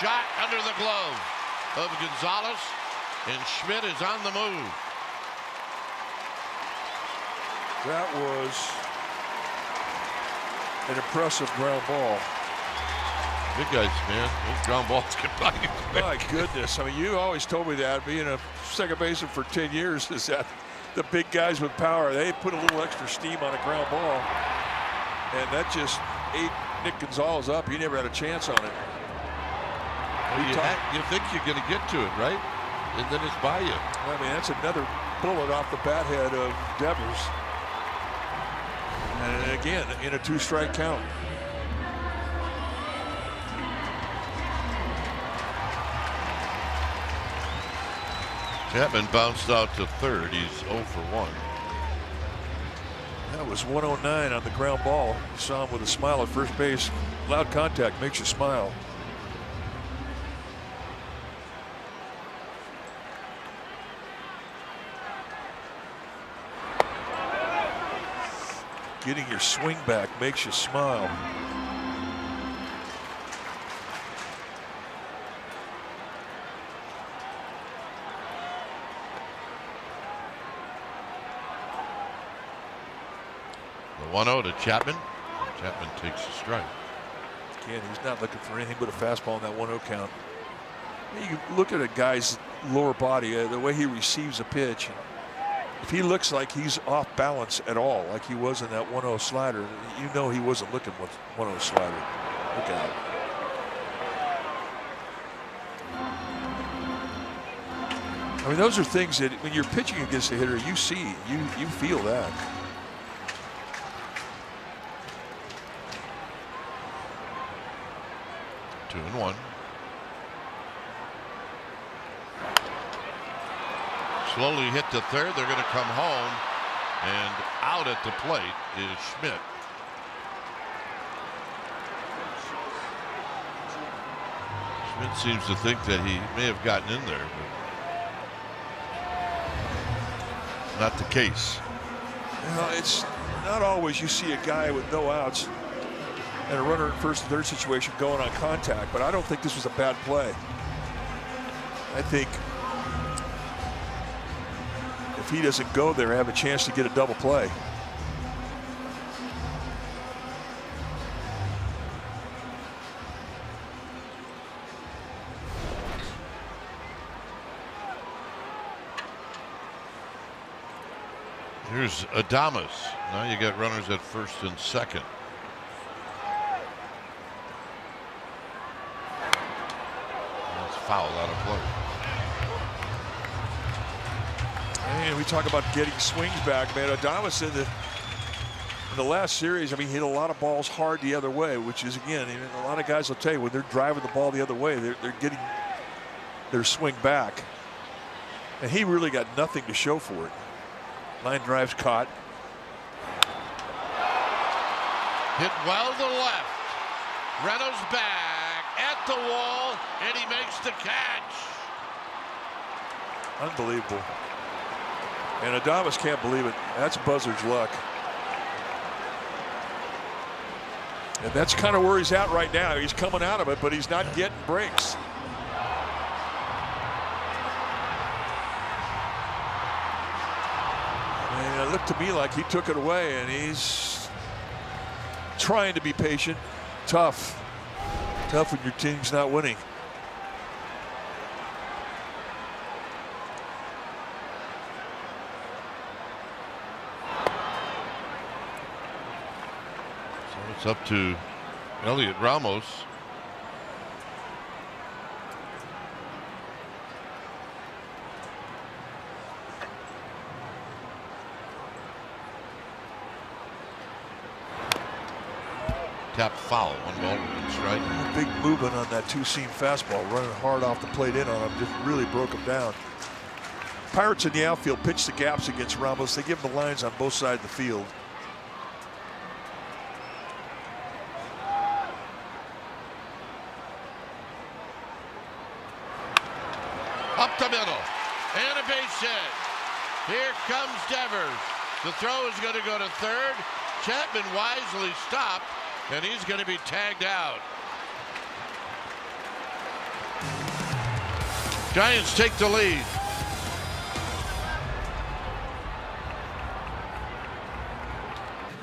shot under the glove of Gonzalez, and Schmidt is on the move. That was an impressive ground ball. Big guys, man. Those ground balls can buy you quick. My goodness. I mean, you always told me that, being a second baseman for 10 years, is that the big guys with power, they put a little extra steam on a ground ball. And that just ate Nick Gonzalez up. He never had a chance on it. Well, you think you're going to get to it, right? And then it's by you. I mean, that's another bullet off the bat head of Devers. And again, in a 2-strike count. Chapman bounced out to third. He's 0 for 1. That was 109 on the ground ball. You saw him with a smile at first base. Loud contact makes you smile. Getting your swing back makes you smile. The 1-0 to Chapman. Chapman takes a strike. Again, he's not looking for anything but a fastball in that 1-0 count. You look at a guy's lower body, the way he receives a pitch. If he looks like he's off balance at all, like he was in that 1-0 slider, you know he wasn't looking with 1-0 slider. Look at it. I mean, those are things that when you're pitching against a hitter, you see, you feel that. Two and one. Slowly hit to third. They're going to come home, and out at the plate is Schmidt. Schmidt seems to think that he may have gotten in there, but not the case. You know, it's not always you see a guy with no outs and a runner in first and third situation going on contact, but I don't think this was a bad play. I think if he doesn't go there, have a chance to get a double play. Here's Adames. Now you got runners at first and second. That's foul out of play. And we talk about getting swings back, man. Adames in the last series, I mean, he hit a lot of balls hard the other way, which is, again, a lot of guys will tell you when they're driving the ball the other way, they're getting their swing back. And he really got nothing to show for it. Line drive's caught. Hit well to left. Reynolds back at the wall, and he makes the catch. Unbelievable. And Adames can't believe it. That's buzzard's luck. And that's kind of where he's at right now. He's coming out of it, but he's not getting breaks. And it looked to me like he took it away, and he's trying to be patient. Tough. Tough when your team's not winning. So it's up to Elliot Ramos. Tap foul, 1 ball, 1 strike. Big movement on that two-seam fastball, running hard off the plate in on him, just really broke him down. Pirates in the outfield pitch the gaps against Ramos. They give him the lines on both sides of the field. Up the middle, and a base hit. Here comes Devers. The throw is going to go to third. Chapman wisely stopped, and he's going to be tagged out. Giants take the lead.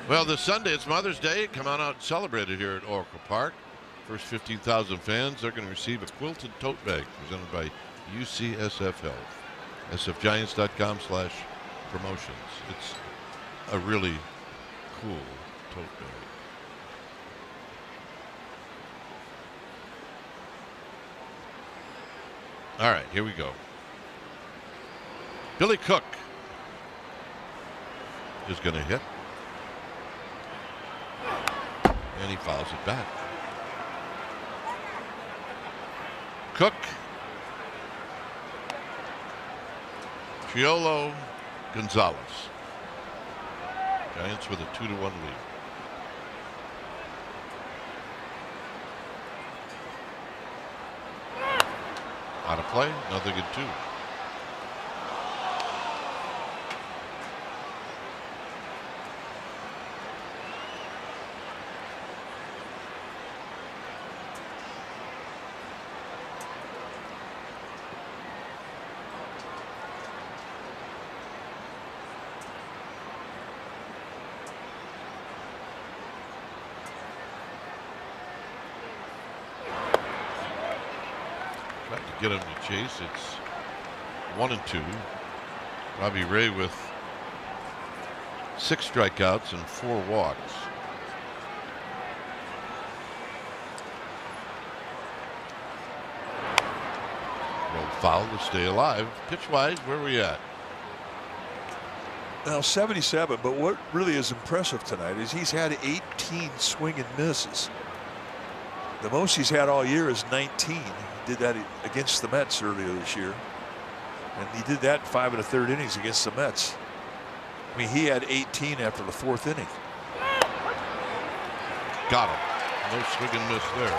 Well, this Sunday, it's Mother's Day. Come on out and celebrate it here at Oracle Park. First 15,000 fans, they're going to receive a quilted tote bag presented by UCSF Health. sfgiants.com/promotions. It's a really cool tote bag. All right, here we go. Billy Cook is going to hit. And he fouls it back. Cook, Triolo, Gonzalez. Giants with a 2-1 lead. Out of play, nothing in 2. Get him to chase. It's 1-2. Robbie Ray with 6 strikeouts and 4 walks. Well, foul to stay alive. Pitch-wise, where are we at? Now 77, but what really is impressive tonight is he's had 18 swing and misses. The most he's had all year is 19. He did that against the Mets earlier this year. And he did that in 5 1/3 innings against the Mets. I mean, he had 18 after the 4th inning. Got him. No swing and miss there.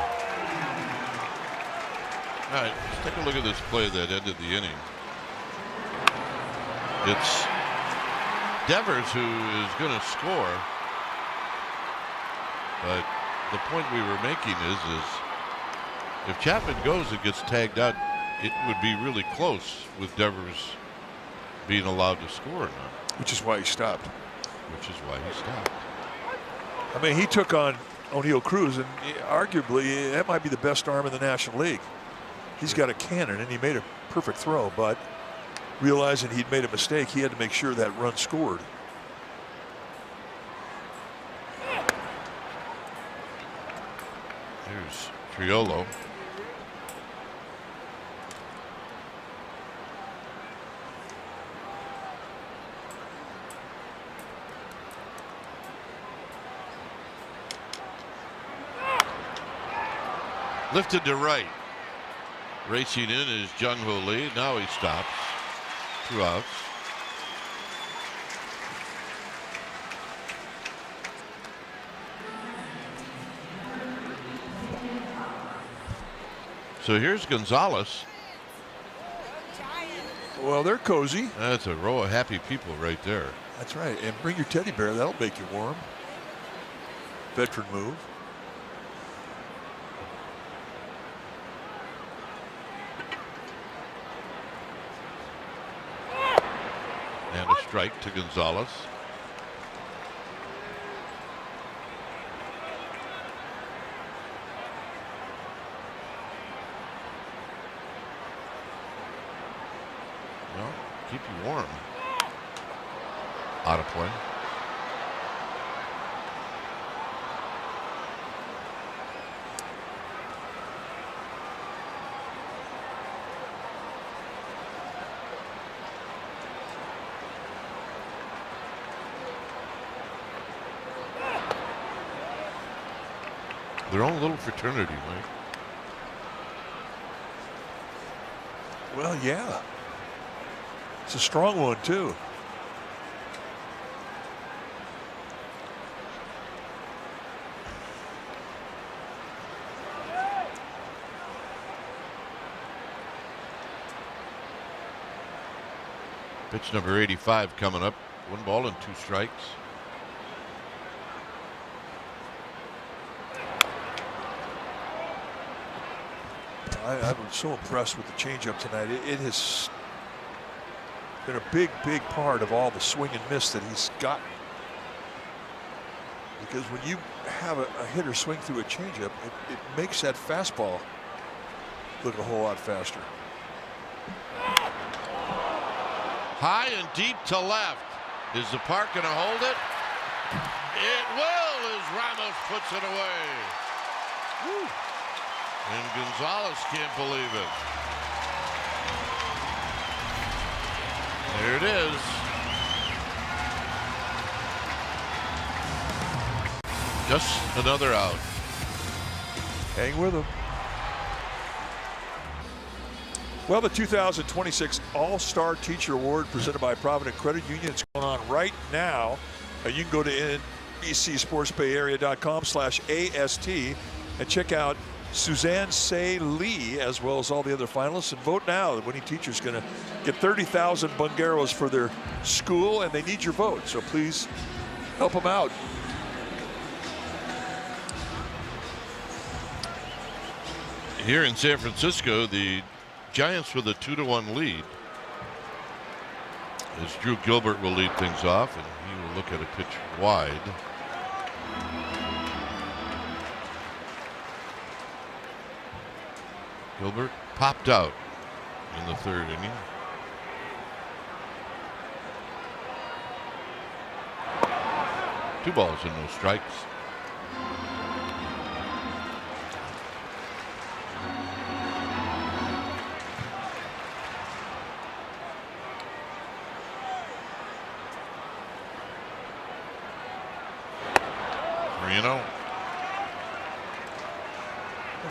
All right, let's take a look at this play that ended the inning. It's Devers who is going to score. But the point we were making is if Chapman goes and gets tagged out, it would be really close with Devers being allowed to score or not. Which is why he stopped. Which is why he stopped. I mean, he took on O'Neal Cruz, and arguably that might be the best arm in the National League. He's got a cannon, and he made a perfect throw, but realizing he'd made a mistake, he had to make sure that run scored. Here's Triolo. Lifted to right. Racing in is Jung-Hoo Lee. Now he stops. 2 outs. So here's Gonzalez. Well, they're cozy. That's a row of happy people right there. That's right. And bring your teddy bear. That'll make you warm. Veteran move. And a strike to Gonzalez. Well, keep you warm. Out of play. Their own little fraternity, Mike. Well, yeah. It's a strong one, too. Pitch number 85 coming up. 1 ball and 2 strikes. I was so impressed with the changeup tonight. It has been a big part of all the swing and miss that he's gotten. Because when you have a hitter swing through a changeup, it makes that fastball look a whole lot faster. High and deep to left. Is the park going to hold it? It will as Ramos puts it away. Woo. And Gonzalez can't believe it. There it is. Just another out. Hang with him. Well, the 2026 All-Star Teacher Award presented by Provident Credit Union is going on right now. You can go to NBCSportsBayArea.com/AST and check out Suzanne Say Lee as well as all the other finalists and vote now. The winning teacher is going to get 30,000 bungeros for their school, and they need your vote. So please help them out. Here in San Francisco, the Giants with a 2-1 lead. As Drew Gilbert will lead things off, and he will look at a pitch wide. Gilbert popped out in the third inning. Two balls and no strikes.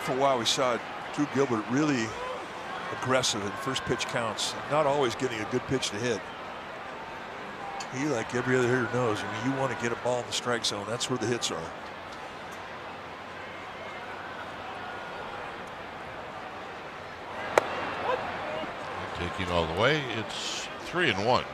For a while we saw Drew Gilbert really aggressive in first pitch counts, not always getting a good pitch to hit. He, like every other hitter, knows, I mean, you want to get a ball in the strike zone. That's where the hits are. Taking all the way, it's 3-1.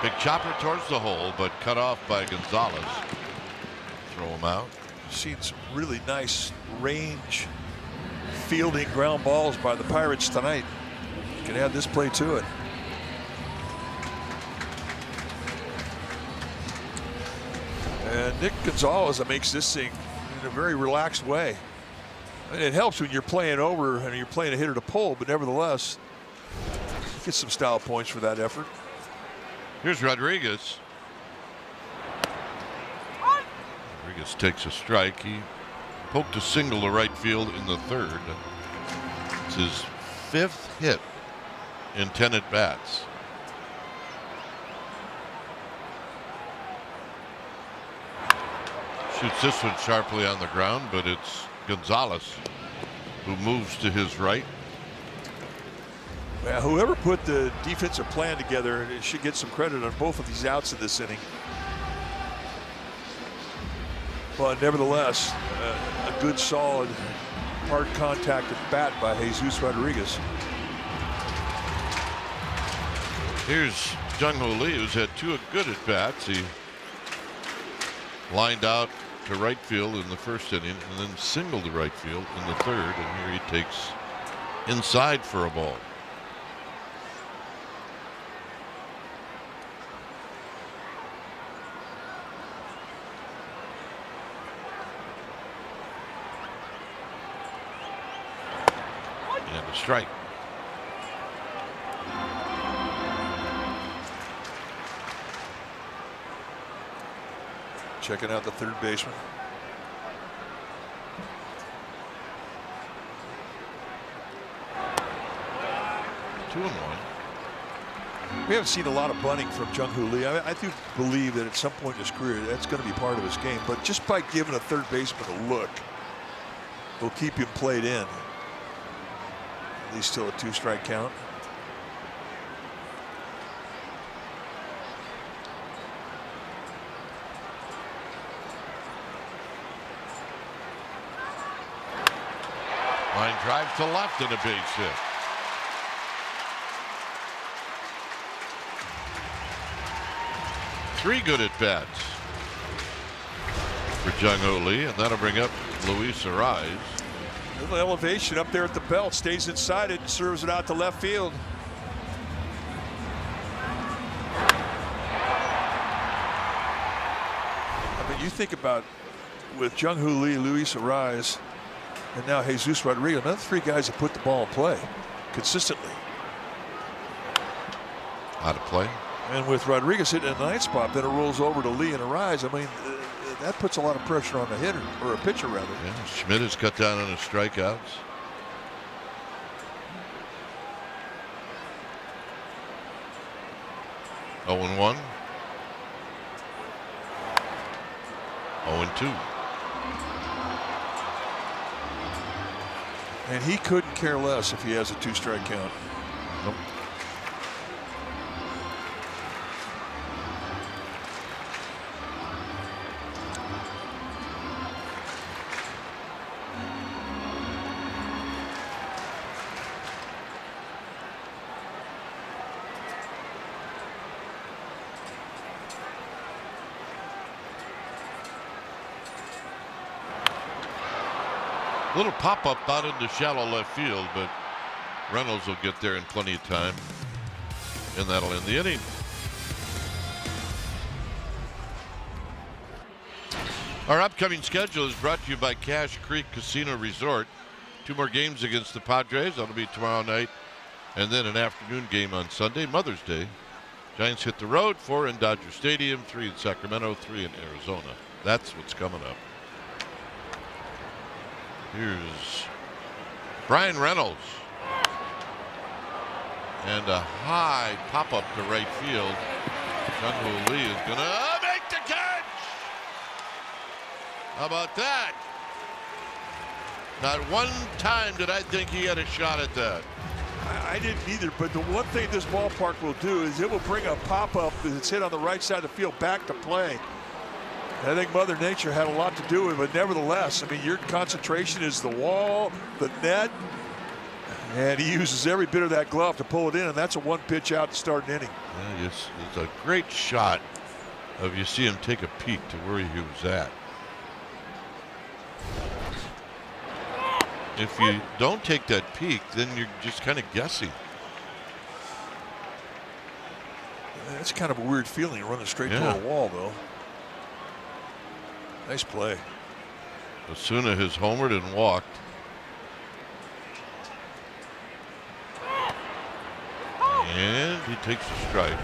Big chopper towards the hole, but cut off by Gonzalez. Throw him out. Seen some really nice range fielding ground balls by the Pirates tonight. Can add this play to it. And Nick Gonzalez makes this thing in a very relaxed way. And it helps when you're playing over and you're playing a hitter to pull, but nevertheless, get some style points for that effort. Here's Rodriguez. Rodriguez takes a strike. He poked a single to right field in the third. It's his 5th hit in 10 at-bats. Shoots this one sharply on the ground, but it's Gonzalez who moves to his right. Well, whoever put the defensive plan together should get some credit on both of these outs in this inning. But nevertheless, a good, solid, hard contact at bat by Jesus Rodriguez. Here's Jung-Ho Lee, who's had 2 good at bats. He lined out to right field in the first inning and then singled to right field in the third. And here he takes inside for a ball. And a strike. Checking out the third baseman. Two and one. We haven't seen a lot of bunting from Jung-Ho Lee. I do believe that at some point in his career that's going to be part of his game. But just by giving a third baseman a look will keep him played in. At least still a 2-strike count. Line drive to left and a base hit. 3 good at bats for Jung Ho Lee, and that'll bring up Luis Arise. Little elevation up there at the belt, stays inside it and serves it out to left field. I mean, you think about with Jung Ho Lee, Luis Arise, and now Jesus Rodriguez, another 3 guys that put the ball in play consistently. Out of play. And with Rodriguez hitting a 9th spot, then it rolls over to Lee and Arise. I mean, that puts a lot of pressure on the hitter, or a pitcher rather. Yeah, Schmidt has cut down on his strikeouts. Oh and 1. 0 and 2. And he couldn't care less if he has a 2-strike count. Nope. Little pop-up out into shallow left field, but Reynolds will get there in plenty of time, and that'll end the inning. Our upcoming schedule is brought to you by Cache Creek Casino Resort. 2 more games against the Padres. That'll be tomorrow night, and then an afternoon game on Sunday, Mother's Day. Giants hit the road, 4 in Dodger Stadium, 3 in Sacramento, 3 in Arizona. That's what's coming up. Here's Brian Reynolds. And a high pop-up to right field. Jung Ho Lee is going to make the catch. How about that? Not one time did I think he had a shot at that. I didn't either, but the one thing this ballpark will do is it will bring a pop-up that's hit on the right side of the field back to play. I think Mother Nature had a lot to do with it, but nevertheless, I mean, your concentration is the wall, the net, and he uses every bit of that glove to pull it in, and that's a 1-pitch out to start an inning. Yeah, it's a great shot of you see him take a peek to where he was at. If you don't take that peek, then you're just kind of guessing. That's kind of a weird feeling, running straight to a wall, though. Nice play. Osuna has homered and walked. And he takes a strike.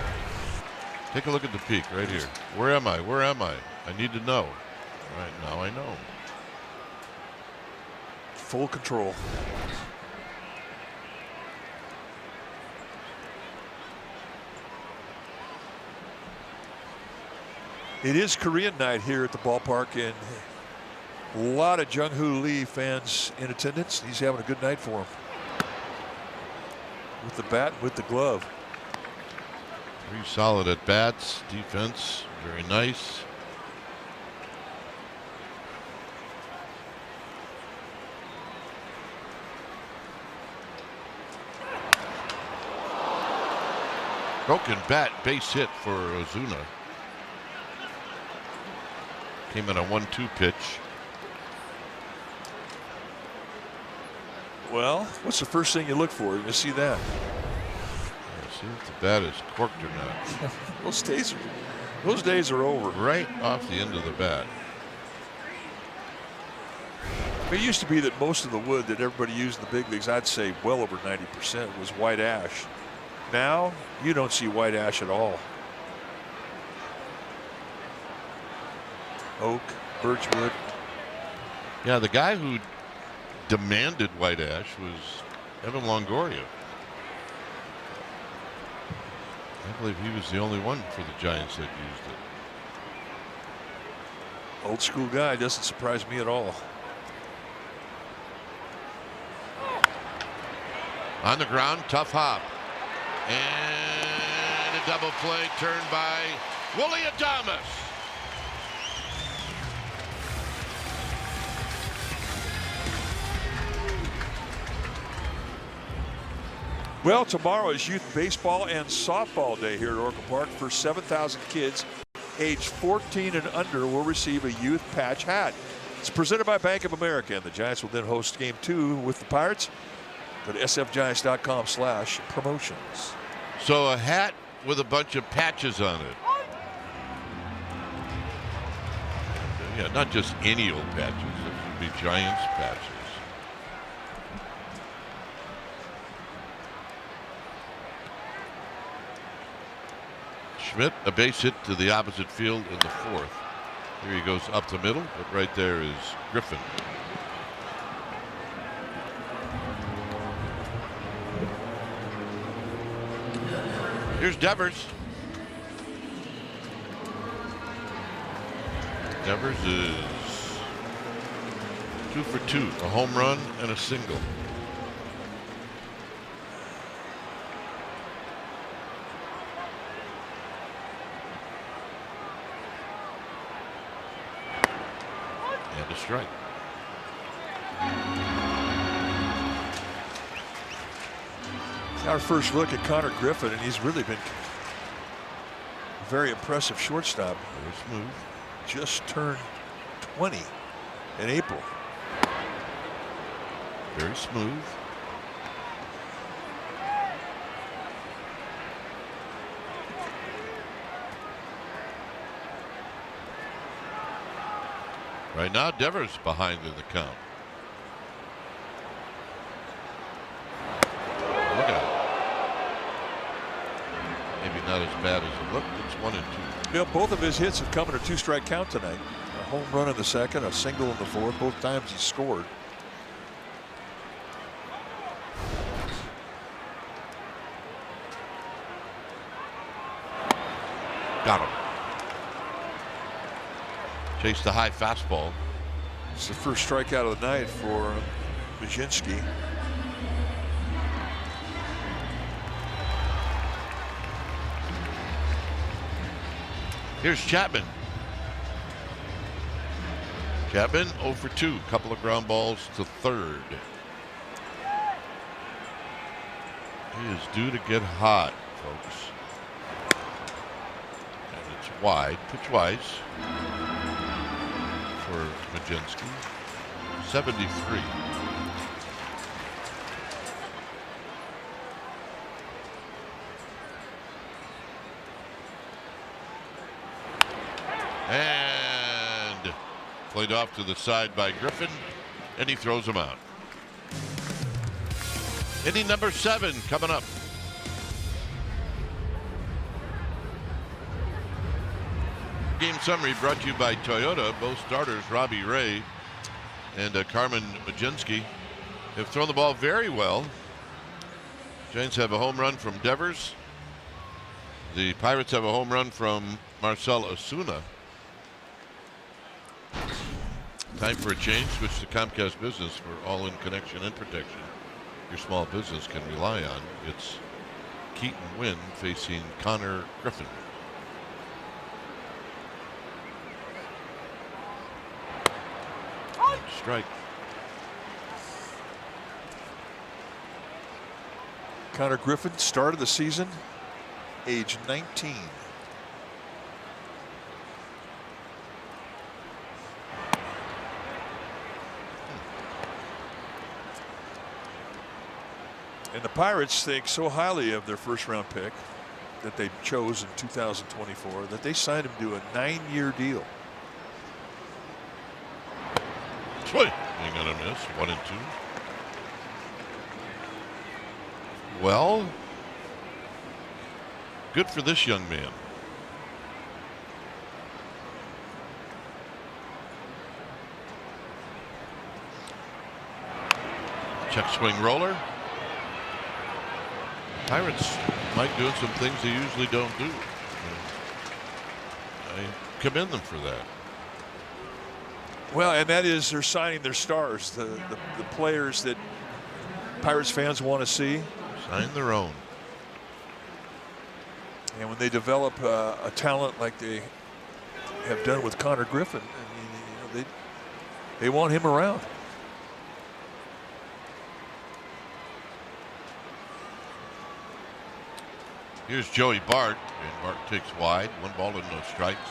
Take a look at the peak right here. Where am I? Where am I? I need to know. All right, now I know. Full control. It is Korean night here at the ballpark, and a lot of Jung Ho Lee fans in attendance. He's having a good night for him. With the bat, with the glove. 3 solid at bats. Defense, very nice. Broken bat, base hit for Ozuna. Came in a 1-2 pitch. Well, what's the first thing you look for? You see that? Yeah, see if the bat is corked or not. Those days are over. Right off the end of the bat. It used to be that most of the wood that everybody used in the big leagues, I'd say well over 90%, was white ash. Now, you don't see white ash at all. Oak, birchwood. Yeah, the guy who demanded white ash was Evan Longoria. I believe he was the only one for the Giants that used it. Old school guy, doesn't surprise me at all. On the ground, tough hop. And a double play turned by Willie Adames. Well, tomorrow is youth baseball and softball day here at Oracle Park for 7,000 kids age 14 and under will receive a youth patch hat. It's presented by Bank of America, and the Giants will then host Game 2 with the Pirates. Go to sfgiants.com/promotions. So a hat with a bunch of patches on it. Yeah, not just any old patches. This would be Giants patches. Schmidt, a base hit to the opposite field in the 4th. Here he goes up the middle, but right there is Griffin. Here's Devers. Devers is 2 for 2, a home run and a single. And a strike. Our first look at Connor Griffin, and he's really been a very impressive shortstop. Very smooth. Just turned 20 in April. Very smooth. Right now, Devers behind in the count. Look at it. Maybe not as bad as it looked. It's 1 and 2. You know, both of his hits have come in a 2-strike count tonight. A home run in the 2nd, a single in the 4th. Both times he scored. Got him. Chased the high fastball. It's the first strikeout of the night for Mlodzinski. Here's Chapman. Chapman 0 for 2. Couple of ground balls to 3rd. He is due to get hot, folks. And it's wide. Pitch wise for Mlodzinski. 73. And played off to the side by Griffin, and he throws him out. Inning number 7 coming up. Game summary brought to you by Toyota. Both starters, Robbie Ray and Carmen Mlodzinski, have thrown the ball very well. Giants have a home run from Devers. The Pirates have a home run from Marcell Ozuna. Time for a change. Switch to Comcast Business for all-in connection and protection your small business can rely on. It's Keaton Wynn facing Connor Griffin. Strike. Connor Griffin started the season age 19. And the Pirates think so highly of their first-round pick that they chose in 2024 that they signed him to a 9-year deal. Swing. Ain't gonna miss. 1 and 2. Well, good for this young man. Check swing roller. Pirates might do some things they usually don't do. I commend them for that. Well, and that is they're signing their stars, the players that Pirates fans want to see. Sign their own. And when they develop a talent like they have done with Connor Griffin, I mean, they want him around. Here's Joey Bart, and Bart takes wide. 1 ball and no strikes.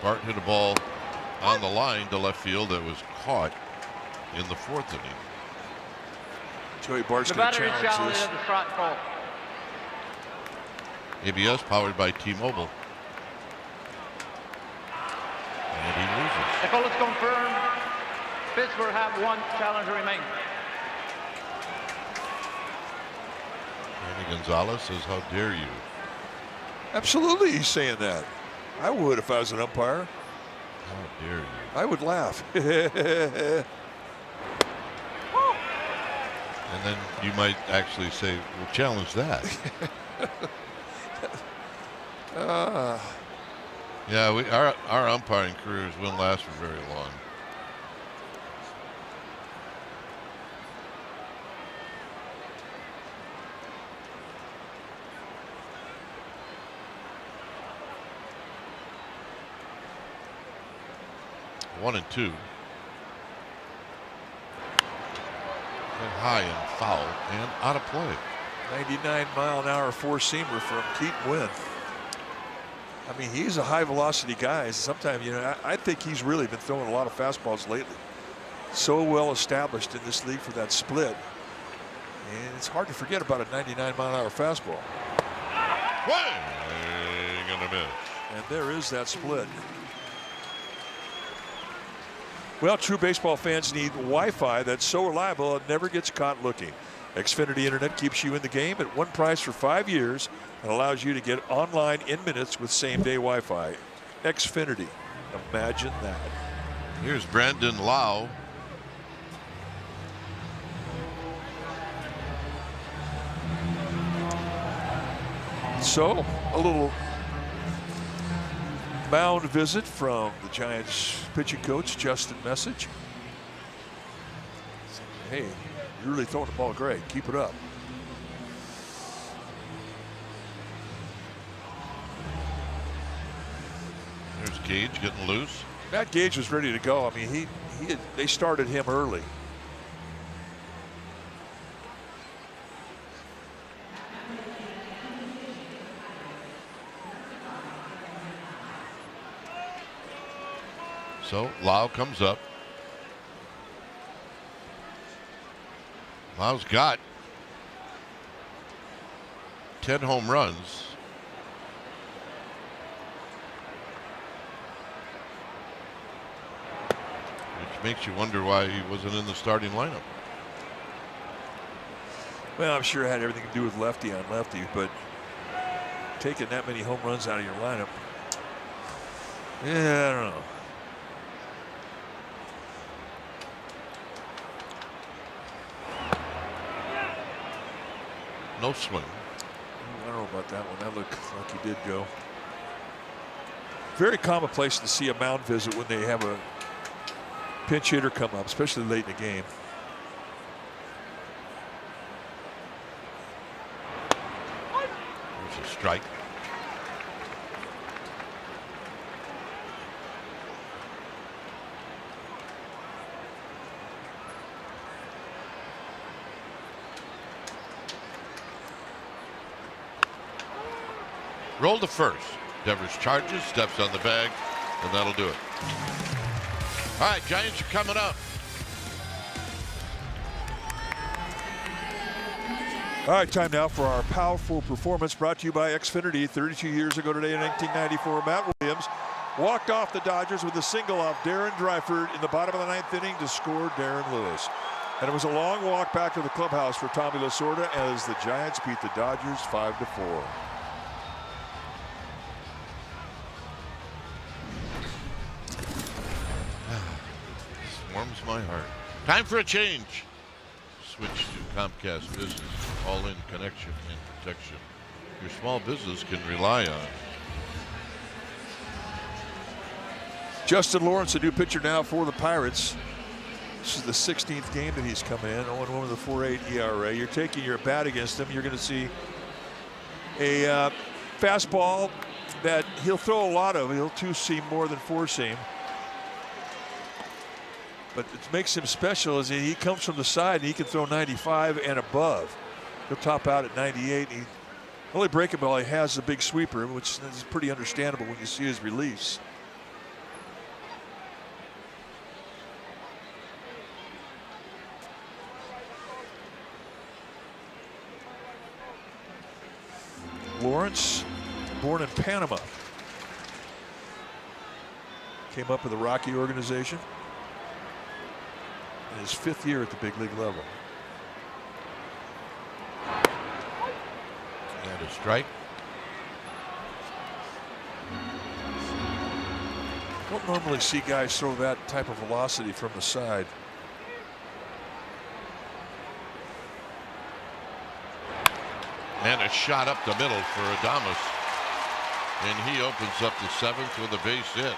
Bart hit a ball on the line to left field that was caught in the 4th inning. Joey Bart's The going to batter is challenge challenged this. at the strike ball. ABS powered by T-Mobile. And he loses. The call is confirmed. Pittsburgh have 1 challenge remaining. Danny Gonzalez says, "How dare you?" Absolutely, he's saying that. I would if I was an umpire. How dare you? I would laugh. And then you might actually say, "Well, challenge that." Yeah, our umpiring careers wouldn't last for very long. One and two. And high and foul and out of play. 99-mile-an-hour four-seamer from Keaton Wynn. I mean, he's a high-velocity guy. Sometimes, you know, I think he's really been throwing a lot of fastballs lately. So well established in this league for that split. And it's hard to forget about a 99-mile-an-hour fastball. Swing and a miss. And there is that split. Well, true baseball fans need Wi-Fi that's so reliable it never gets caught looking. Xfinity Internet keeps you in the game at one price for 5 years and allows you to get online in minutes with same-day Wi-Fi. Xfinity. Imagine that. Here's Brandon Lau. So, a little mound visit from the Giants pitching coach, Justin Message. Hey, you're really throwing the ball great. Keep it up. There's Gage getting loose. Matt Gage was ready to go. I mean, they started him early. So Lau comes up. Lau's got 10 home runs. Which makes you wonder why he wasn't in the starting lineup. Well, I'm sure it had everything to do with lefty on lefty, but taking that many home runs out of your lineup, yeah, I don't know. No swing. I don't know about that one. That looked like he did go. Very commonplace to see a mound visit when they have a pinch hitter come up, especially late in the game. There's a strike. Roll to first. Devers charges, steps on the bag, and that'll do it. All right, Giants are coming up. All right, time now for our powerful performance brought to you by Xfinity. 32 years ago today in 1994, Matt Williams walked off the Dodgers with a single off Darren Dryford in the bottom of the 9th inning to score Darren Lewis. And it was a long walk back to the clubhouse for Tommy Lasorda as the Giants beat the Dodgers 5-4. Warms my heart. Time for a change. Switch to Comcast Business. All-in connection and protection your small business can rely on. Justin Lawrence, a new pitcher now for the Pirates. This is the 16th game that he's coming in. 0-1 with a 4.8 ERA. You're taking your bat against him. You're going to see a fastball that he'll throw a lot of. He'll two-seam more than four-seam. But what makes him special is that he comes from the side and he can throw 95 and above. He'll top out at 98. The only breaking ball he has is a big sweeper, which is pretty understandable when you see his release. Lawrence, born in Panama. Came up with the Rocky organization. In his 5th year at the big league level. And a strike. Don't normally see guys throw that type of velocity from the side. And a shot up the middle for Adames. And he opens up the 7th with a base hit.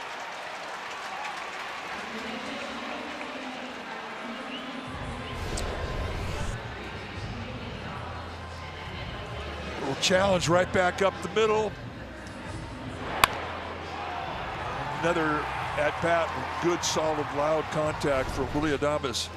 Little challenge right back up the middle. Another at bat, good, solid, loud contact from Willie Adames.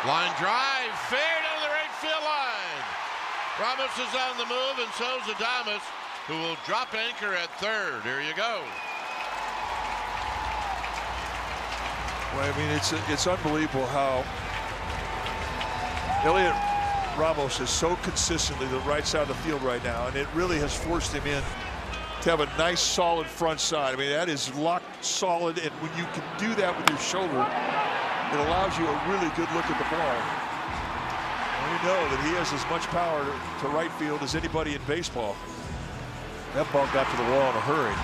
Line drive, fair down the right field line. Ramos is on the move, and so's Adames, who will drop anchor at 3rd. Here you go. Well, I mean, it's unbelievable how Elliot Ramos is so consistently the right side of the field right now, and it really has forced him in to have a nice, solid front side. I mean, that is locked solid, and when you can do that with your shoulder, it allows you a really good look at the ball. And we know that he has as much power to right field as anybody in baseball. That ball got to the wall in a hurry.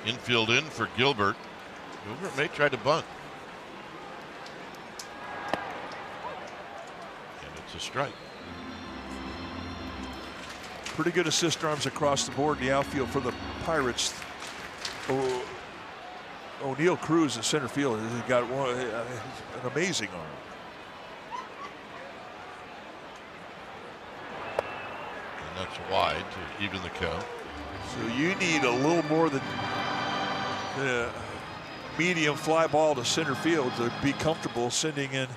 Infield in for Gilbert. Gilbert may try to bunt. And it's a strike. Pretty good assist arms across the board in the outfield for the Pirates. O'Neill Cruz in center field has got an amazing arm. And that's wide to even the count. So you need a little more than a medium fly ball to center field to be comfortable sending in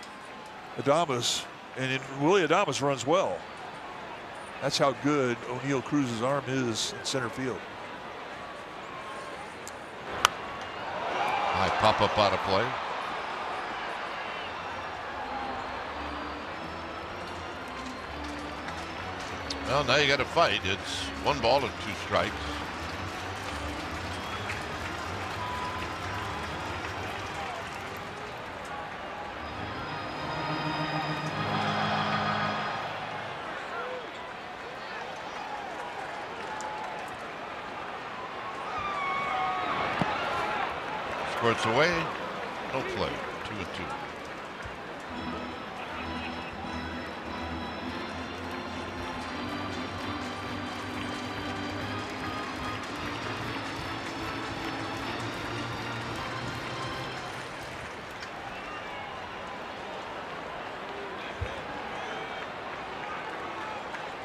Adames. And Willie Adames runs well. That's how good O'Neill Cruz's arm is in center field. High pop up out of play. Well, now you got to fight. It's 1 ball and 2 strikes. Squirts away, no play, 2-2.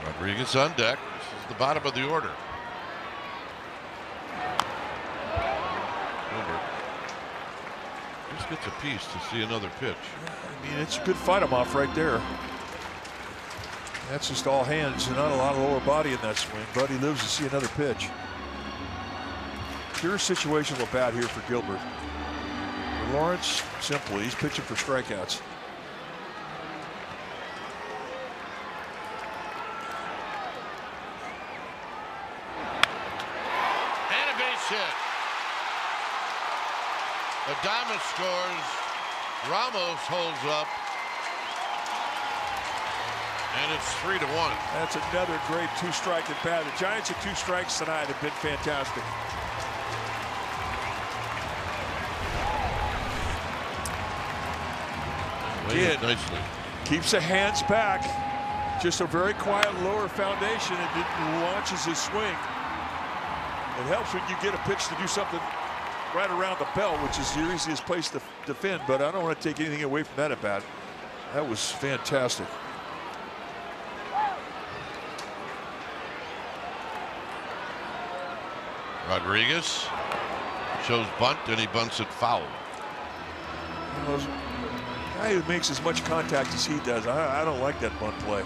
Rodriguez on deck. This is the bottom of the order. Just gets a piece to see another pitch. I mean, it's a good fight him off right there. That's just all hands and not a lot of lower body in that swing, but he lives to see another pitch. Pure situational at bat here for Gilbert. For Lawrence, simply, he's pitching for strikeouts. And a base hit. Adames scores. Ramos holds up. And it's 3-1. That's another great 2-strike at bat. The Giants at 2 strikes tonight have been fantastic. Again, nicely. Keeps the hands back. Just a very quiet lower foundation, and it launches his swing. It helps when you get a pitch to do something right around the belt, which is the easiest place to defend, but I don't want to take anything away from that at bat. That was fantastic. Rodriguez shows bunt, and he bunts it foul. guy who makes as much contact as he does, I don't like that bunt play.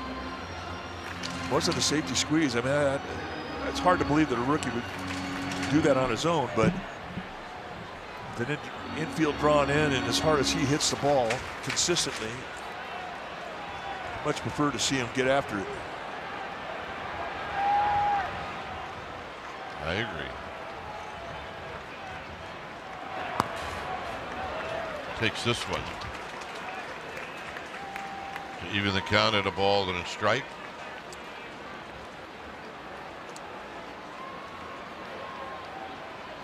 Wasn't a safety squeeze. I mean, it's hard to believe that a rookie would do that on his own, but the infield drawn in, and as hard as he hits the ball consistently, much prefer to see him get after it. I agree. Takes this one. Even the count at a ball and a strike.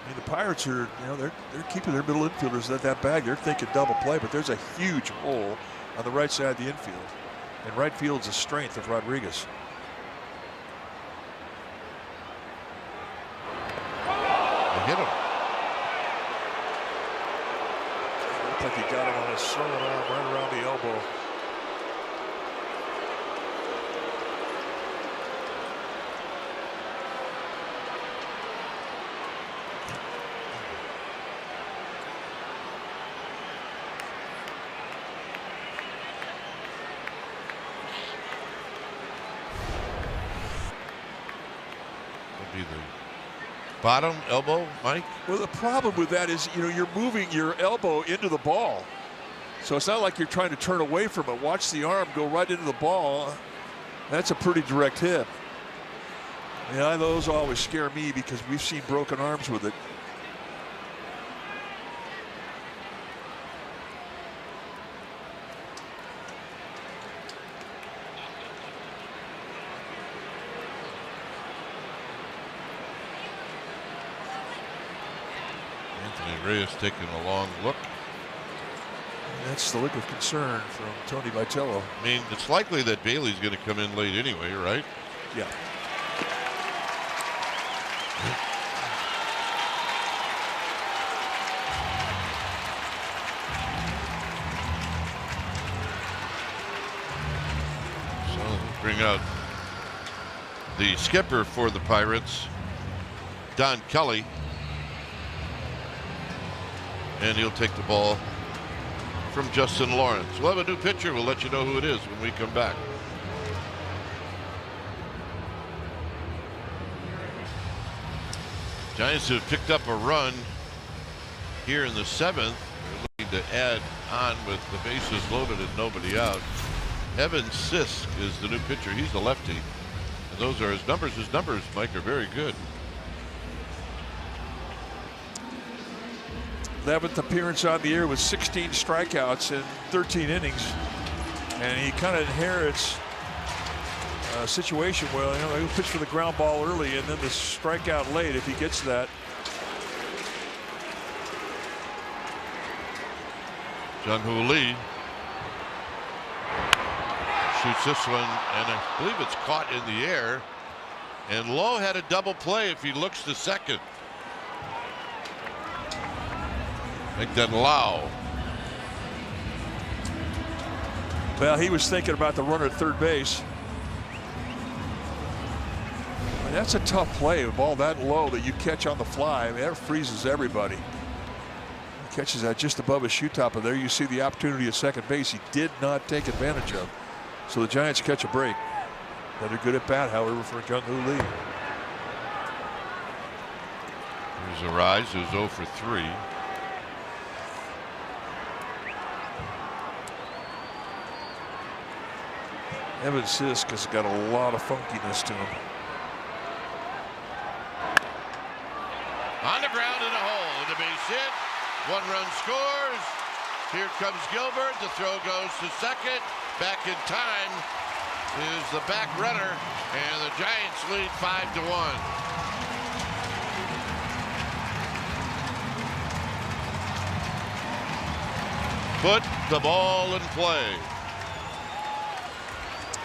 I mean, the Pirates are, they're keeping their middle infielders at that bag. They're thinking double play, but there's a huge hole on the right side of the infield. And right field's a strength of Rodriguez. They hit him. Looked like he got him on his throwing arm right around the elbow. Be the bottom elbow, Mike. Well, the problem with that is, you're moving your elbow into the ball. So it's not like you're trying to turn away from it. Watch the arm go right into the ball. That's a pretty direct hit. Yeah, those always scare me because we've seen broken arms with it. Reyes taking a long look. And that's the look of concern from Tony Vitello. I mean, it's likely that Bailey's going to come in late anyway, right? Yeah. So bring out the skipper for the Pirates, Don Kelly. And he'll take the ball from Justin Lawrence. We'll have a new pitcher. We'll let you know who it is when we come back. Giants have picked up a run here in the 7th. They're looking to add on with the bases loaded and nobody out. Evan Sisk is the new pitcher. He's the lefty. And those are his numbers. His numbers, Mike, are very good. 11th appearance on the year with 16 strikeouts in 13 innings. And he kind of inherits a situation where he'll pitch for the ground ball early and then the strikeout late if he gets that. Jung-Hoo Lee shoots this one, and I believe it's caught in the air. And Lowe had a double play if he looks to second. Make that Lau. Well, he was thinking about the runner at third base. And that's a tough play, a ball that low that you catch on the fly. I mean, that freezes everybody. He catches that just above his shoe top, and there you see the opportunity at second base he did not take advantage of. So the Giants catch a break. Another good at bat, however, for Jung-Hoo Lee. Here's Arise, who's 0 for 3. Evan Sisk has got a lot of funkiness to him. On the ground in a hole, and the base hit. 1 run scores. Here comes Gilbert. The throw goes to second. Back in time is the back runner, and the Giants lead 5-1. Put the ball in play.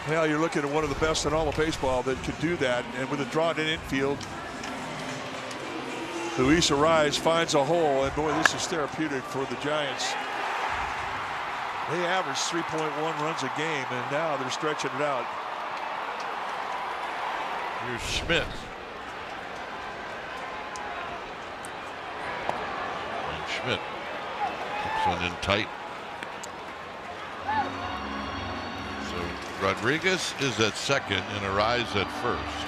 Well, you're looking at one of the best in all of baseball that could do that, and with a drawn-in infield, Luis Arise finds a hole, and boy, this is therapeutic for the Giants. They average 3.1 runs a game, and now they're stretching it out. Here's Schmidt. And Schmidt keeps one in tight. Rodriguez is at second and Arise at first.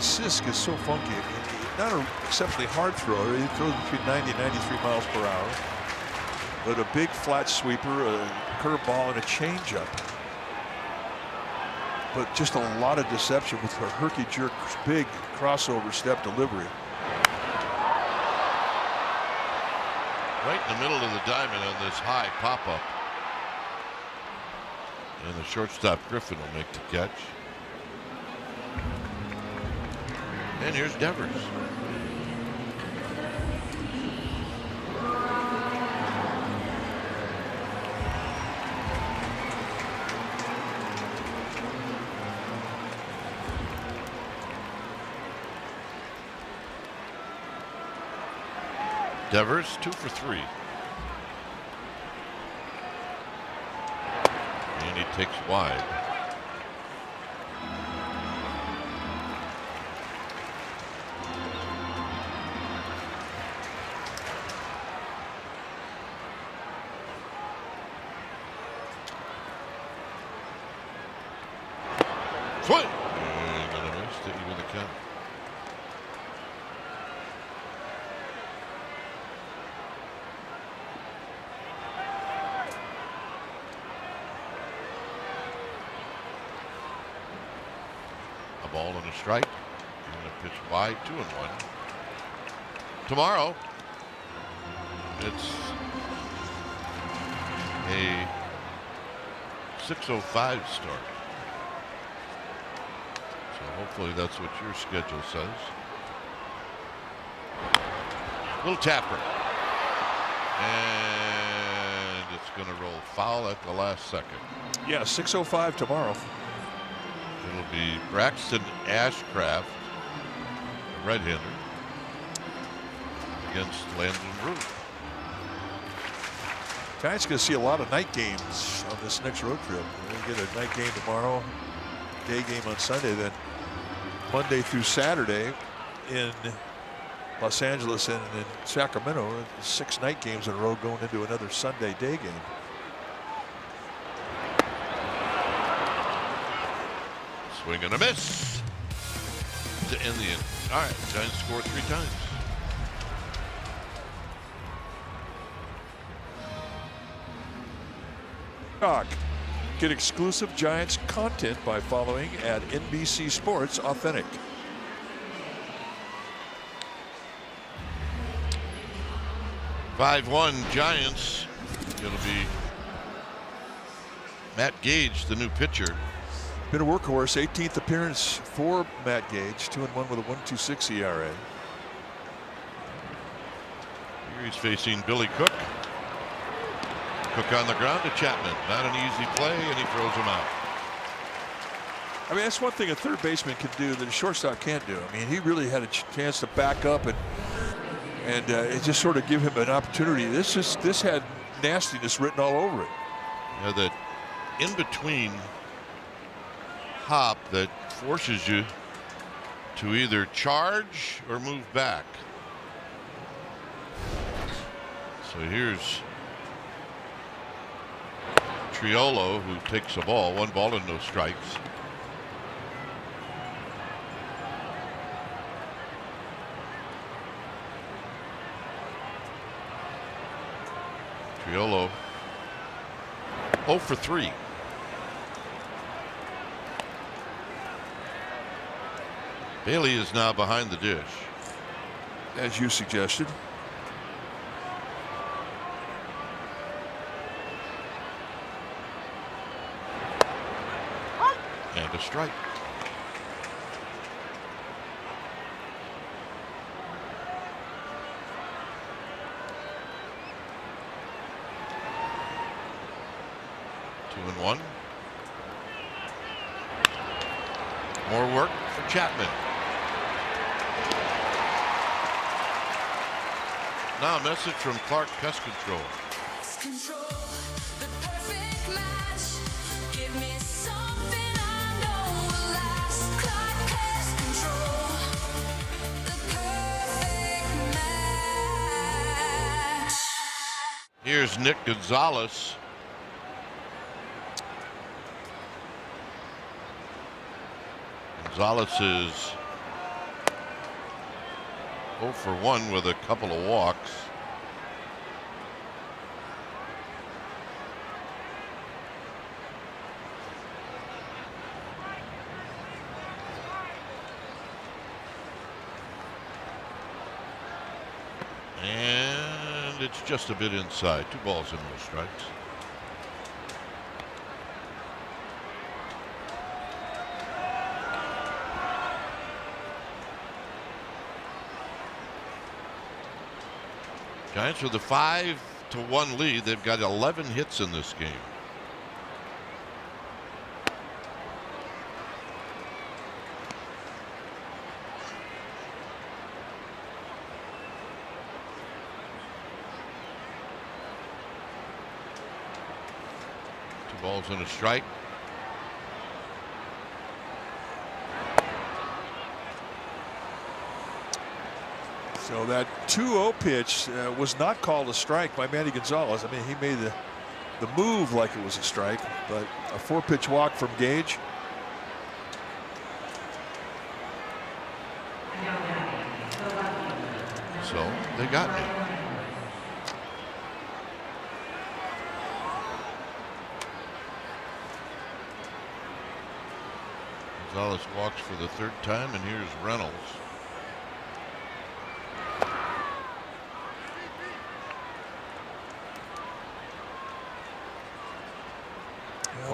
Sisk is so funky. Not an exceptionally hard thrower. He throws between 90 and 93 miles per hour. But a big flat sweeper, a curveball, and a changeup. But just a lot of deception with a herky-jerk, big crossover step delivery. Right in the middle of the diamond on this high pop-up. And the shortstop Griffin will make the catch. And here's Devers. Devers 2 for 3. And he takes wide. Swing! And gonna miss to even the count. A ball and a strike. And a pitch wide, 2-1. Tomorrow, it's a 6:05 start. Hopefully that's what your schedule says. Little tapper. And it's going to roll foul at the last second. Yeah, 6:05 tomorrow. It'll be Braxton Ashcraft, a right-hander, against Landon Root. Giants going to see a lot of night games on this next road trip. We're going to get a night game tomorrow, day game on Sunday, then Monday through Saturday in Los Angeles and in Sacramento. 6 night games in a row going into another Sunday day game. Swing and a miss to end the inning. All right, Giants score 3 times. Get exclusive Giants content by following at NBC Sports Authentic. (5-1) Giants. It'll be Matt Gage, the new pitcher. Been a workhorse. 18th appearance for Matt Gage. 2-1 with a 1.26 ERA. Here he's facing Billy Cook. Cook on the ground to Chapman. Not an easy play, and he throws him out. I mean, that's one thing a third baseman can do that a shortstop can't do. I mean, he really had a chance to back up and it just sort of give him an opportunity. This had nastiness written all over it. Yeah, that in between hop that forces you to either charge or move back. So here's Triolo, who takes a ball, 1 ball and no strikes. Triolo 0 for 3. Bailey is now behind the dish. As you suggested. And a strike. Two and one. More work for Chapman. Now a message from Clark Pest Control. Control the perfect match. Give me Here's Nick Gonzalez. Gonzalez is 0 for 1 with a couple of walks. And it's just a bit inside. 2 balls and no strikes. Giants with a 5-1 lead. They've got 11 hits in this game. Balls and a strike. So that 2-0 pitch was not called a strike by Manny Gonzalez. I mean, he made the move like it was a strike, but a 4-pitch walk from Gage. So they got me. Gonzalez walks for the 3rd time, and here's Reynolds.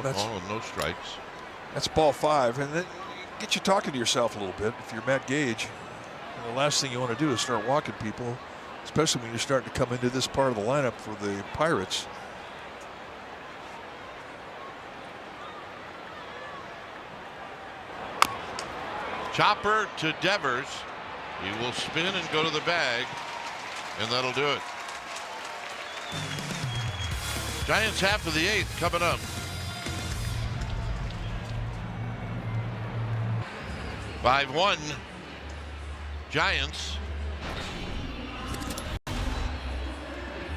Well, no strikes. That's ball 5, and then get you talking to yourself a little bit. If you're Matt Gage, and the last thing you want to do is start walking people, especially when you're starting to come into this part of the lineup for the Pirates. Chopper to Devers. He will spin and go to the bag, and that'll do it. Giants half of the 8th coming up. 5-1 Giants.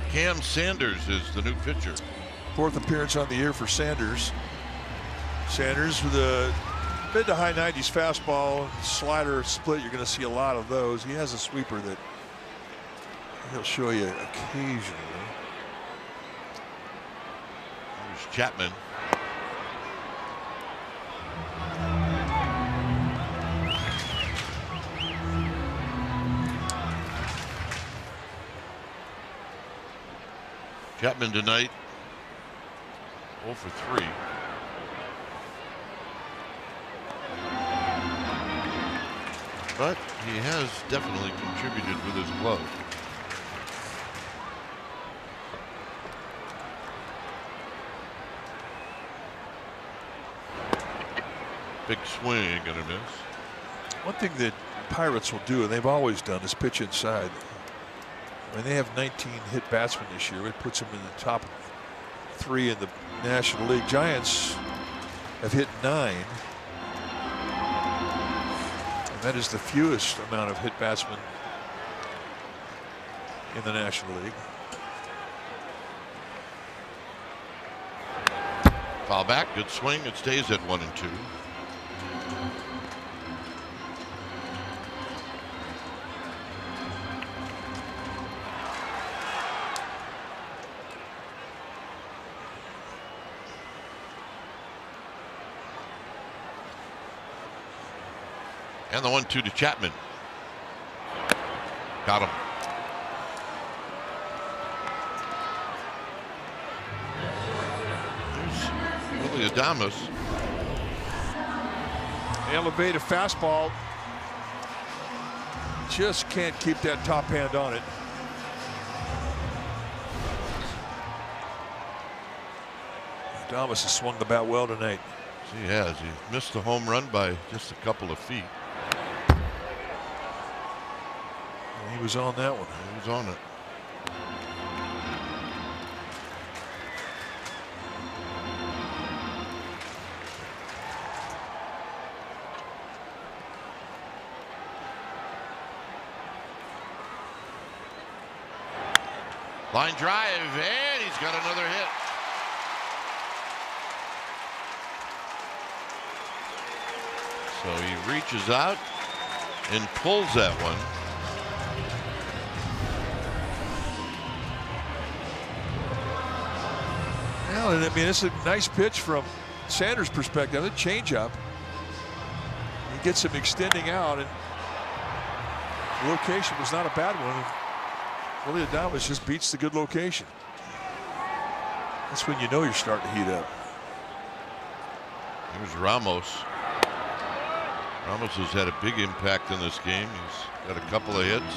Cam Sanders is the new pitcher. 4th appearance on the year for Sanders. Sanders with a mid to high 90s fastball, slider, split. You're going to see a lot of those. He has a sweeper that he'll show you occasionally. Here's Chapman. Chapman tonight 0 for 3. But he has definitely contributed with his glove. Big swing, gonna miss. One thing that Pirates will do, and they've always done, is pitch inside. I mean, they have 19 hit batsmen this year. It puts them in the top 3 in the National League. Giants have hit 9. And that is the fewest amount of hit batsmen in the National League. Foul back, good swing. It stays at 1-2. And the 1-2 to Chapman. Got him. There's Willie Adames. Elevated fastball. Just can't keep that top hand on it. Adames has swung the bat well tonight. He has. He missed the home run by just a couple of feet. He was on that one. He was on it. Line drive, and he's got another hit. So he reaches out and pulls that one. Well, and I mean, it's a nice pitch from Sanders' perspective. A changeup. He gets him extending out, and the location was not a bad one. Willie Adames just beats the good location. That's when you know you're starting to heat up. Here's Ramos. Ramos has had a big impact in this game. He's got a couple of hits.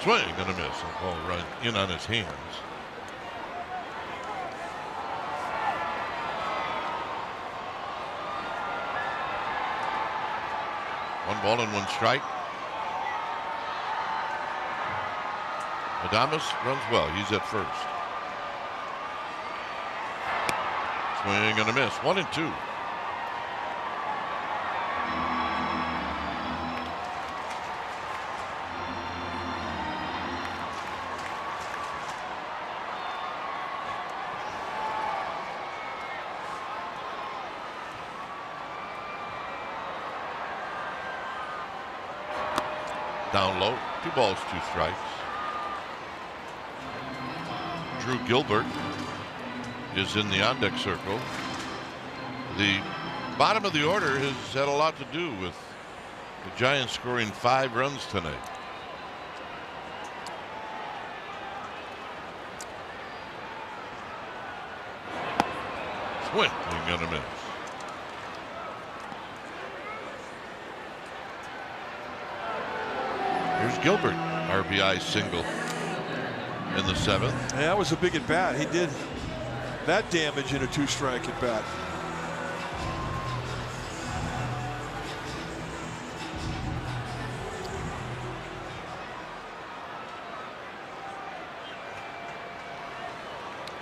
Swing, gonna miss. A ball run in on his hands. One ball and one strike. Adames runs well. He's at first. Swing and a miss. 1-2. Down low, 2 balls, 2 strikes. Drew Gilbert is in the on-deck circle. The bottom of the order has had a lot to do with the Giants scoring 5 runs tonight. Swing, you're gonna miss. Here's Gilbert, RBI single in the 7th. Yeah, that was a big at bat. He did that damage in a 2-strike at bat.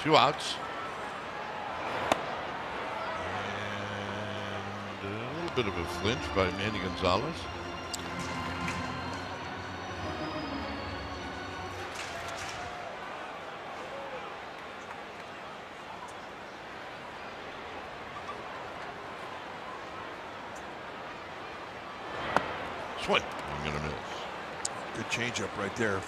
Two outs. And a little bit of a flinch by Manny Gonzalez. Swing. I'm gonna miss. Good changeup right there.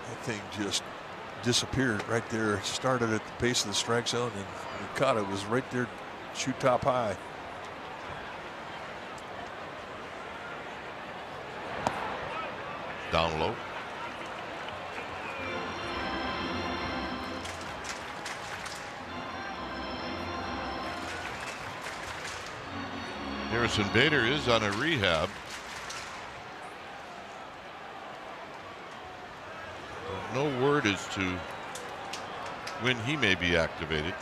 That thing just disappeared right there. Started at the base of the strike zone and caught it. Was right there, shoot top high. Down low. Harrison Bader is on a rehab. No word as to when he may be activated.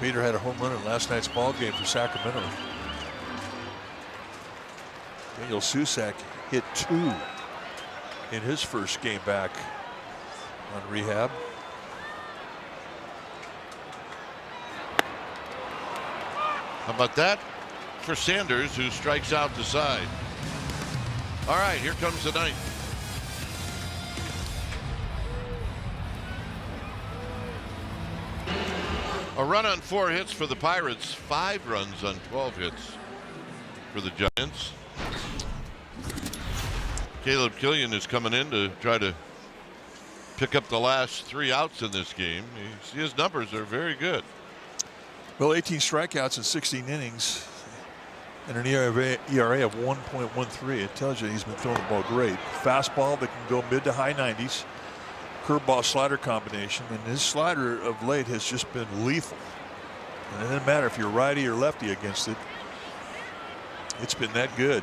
Bader had a home run in last night's ball game for Sacramento. Daniel Susak hit 2 in his first game back on rehab. How about that for Sanders, who strikes out the side? All right, here comes the 9th. A run on 4 hits for the Pirates, 5 runs on 12 hits for the Giants. Caleb Killian is coming in to try to pick up the last 3 outs in this game. His numbers are very good. Well, 18 strikeouts in 16 innings and an ERA of 1.13. It tells you he's been throwing the ball great. Fastball that can go mid to high 90s. Curveball slider combination, and his slider of late has just been lethal. And it doesn't matter if you're righty or lefty against it. It's been that good.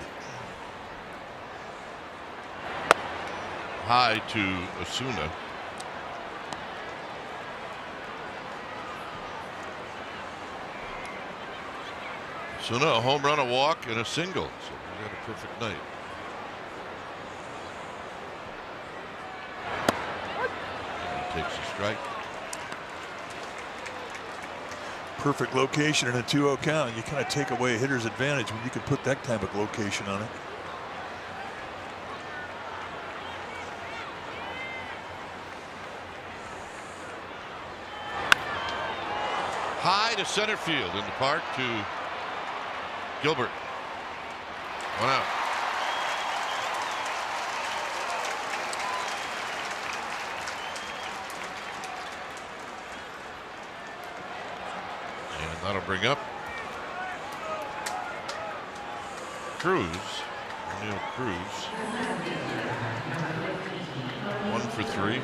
High to Osuna. So no, a home run, a walk, and a single. So he had a perfect night. And he takes a strike. Perfect location in a 2-0 count. You kind of take away a hitter's advantage when you can put that type of location on it. High to center field in the park to Gilbert. 1 out. And that'll bring up Cruz. O'Neill Cruz. 1 for 3.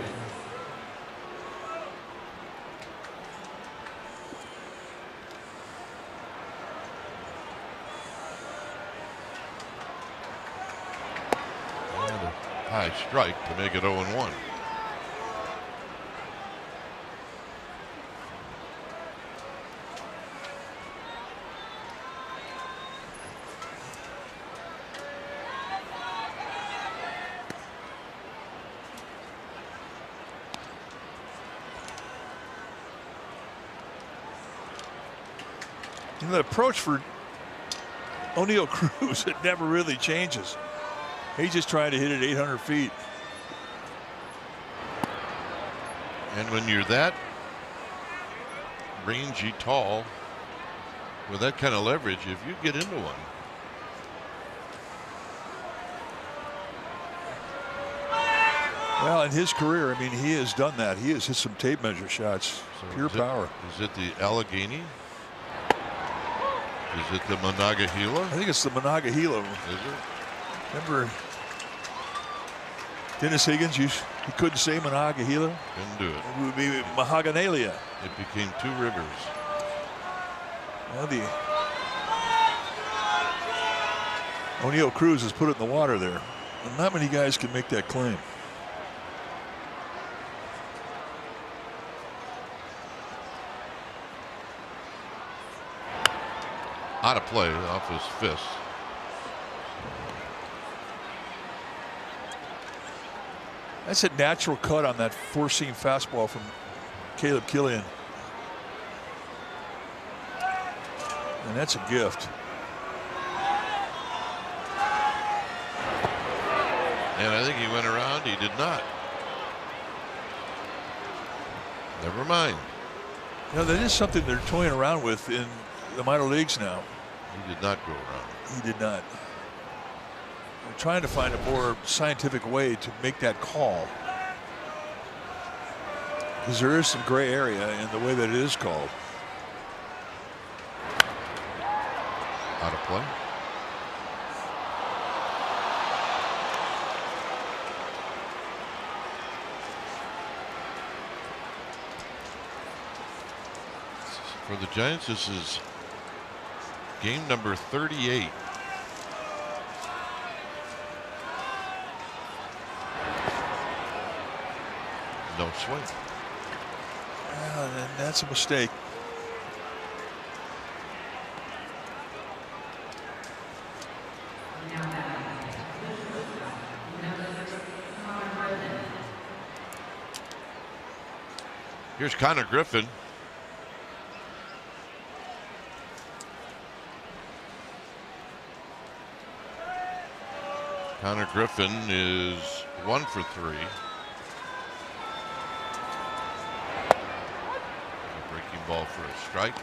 High strike to make it 0-1. You know, the approach for O'Neill Cruz, it never really changes. He's just trying to hit it 800 feet. And when you're that rangy, tall, with that kind of leverage, if you get into one. Well, in his career, I mean, he has done that. He has hit some tape measure shots, So pure power. Is it the Allegheny? Is it the Monongahela? I think it's the Monongahela. Is it? Remember Dennis Higgins? He couldn't say Monongahela. Couldn't do it. It would be Mahoganalia. It became 2 rivers. Well, the O'Neill Cruz has put it in the water there. And not many guys can make that claim. Out of play off his fist. That's a natural cut on that 4-seam fastball from Caleb Killian. And that's a gift. And I think he went around. He did not. Never mind. You know, that is something they're toying around with in the minor leagues now. He did not go around. He did not. They're trying to find a more scientific way to make that call. Because there is some gray area in the way that it is called. Out of play. For the Giants, this is game number 38. No swing. Well, and that's a mistake. Here's Connor Griffin. Connor Griffin is 1 for 3. A breaking ball for a strike.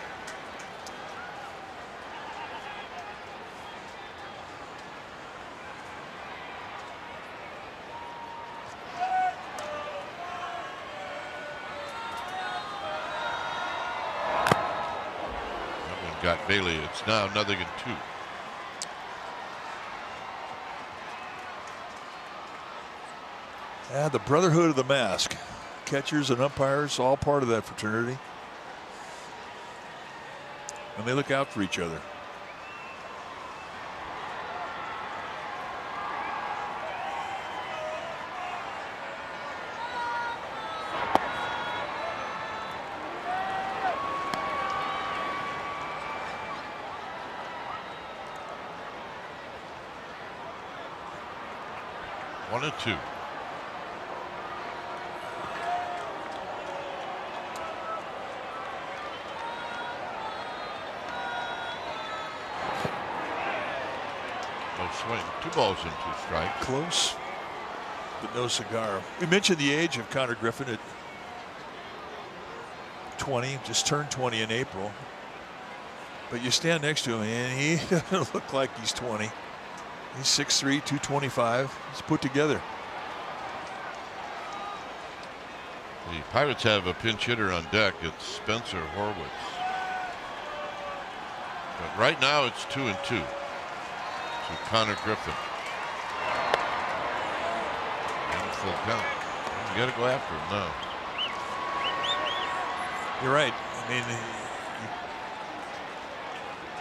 That one got Bailey. It's now 0-2. Yeah, the brotherhood of the mask. Catchers and umpires, all part of that fraternity. And they look out for each other. 1-2. No swing. 2 balls and 2 strikes. Close, but no cigar. We mentioned the age of Connor Griffin at 20, just turned 20 in April. But you stand next to him and he doesn't look like he's 20. He's 6'3", 225. He's put together. The Pirates have a pinch hitter on deck. It's Spencer Horwitz. But right now it's 2-2 to Connor Griffin. And full count. You got to go after him now. You're right. I mean,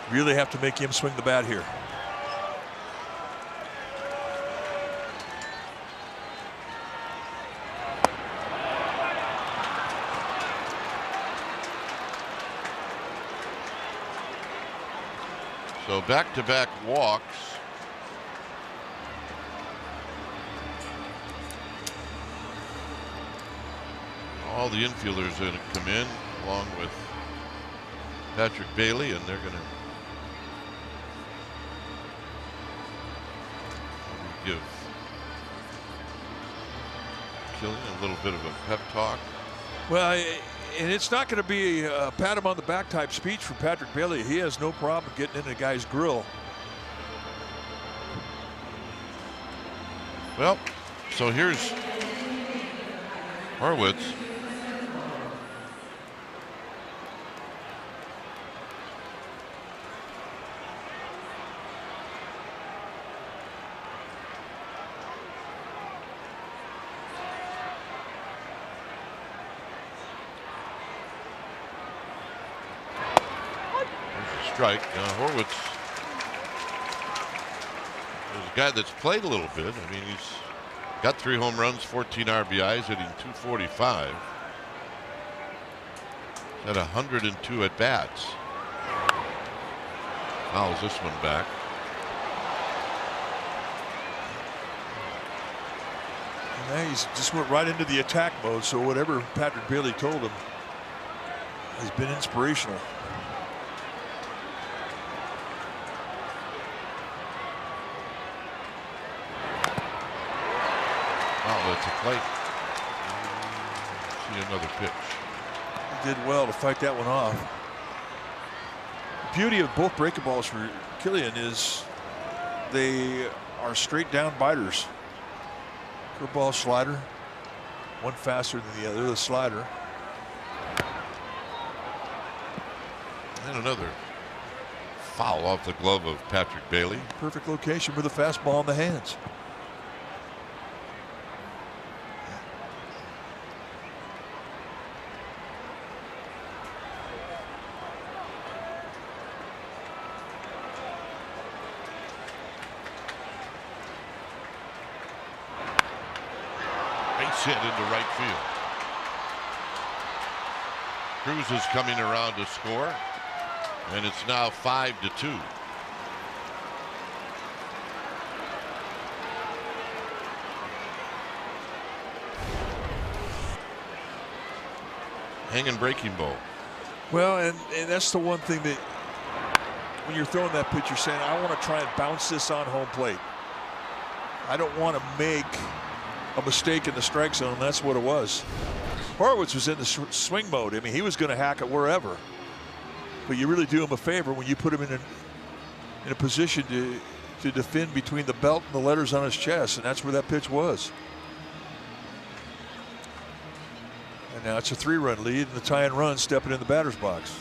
you really have to make him swing the bat here. So back-to-back walks. All the infielders are going to come in along with Patrick Bailey, and they're going to give Killian a little bit of a pep talk. Well, and it's not going to be a pat him on the back type speech from Patrick Bailey. He has no problem getting in a guy's grill. Well, so here's Horwitz. Strike. Horwitz is a guy that's played a little bit. I mean, he's got 3 home runs, 14 RBIs, hitting .245. He's had 102 at bats. Fouls this one back. And he's just went right into the attack mode. So whatever Patrick Bailey told him has been inspirational. It's a plate. See another pitch. He did well to fight that one off. The beauty of both breaking balls for Killian is they are straight down biters. Curveball, slider, one faster than the other. The slider. And another foul off the glove of Patrick Bailey. Perfect location with a fastball in the hands. Hit into right field. Cruz is coming around to score, and it's now 5-2. Hanging breaking ball. Well, and that's the one thing that when you're throwing that pitch, you're saying, I want to try and bounce this on home plate. I don't want to make a mistake in the strike zone. That's what it was. Horwitz was in the swing mode. I mean, he was going to hack it wherever. But you really do him a favor when you put him in a position to defend between the belt and the letters on his chest, and that's where that pitch was. And now it's a 3-run lead, and the tying run stepping in the batter's box.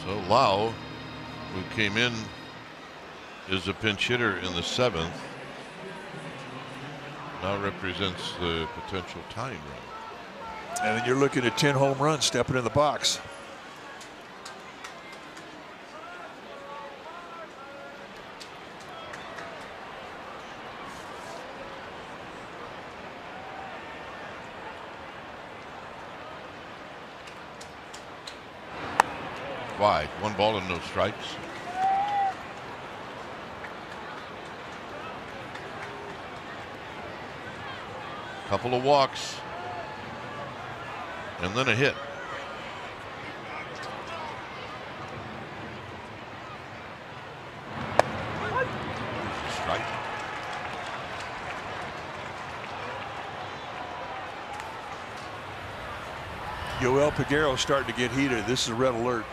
So Lau, who came in, is a pinch hitter in the 7th. Now represents the potential tying run. And then you're looking at 10 home runs stepping in the box. wide. 1 ball and no strikes. Couple of walks and then a hit. Strike. Yoel Peguero starting to get heated. This is a red alert.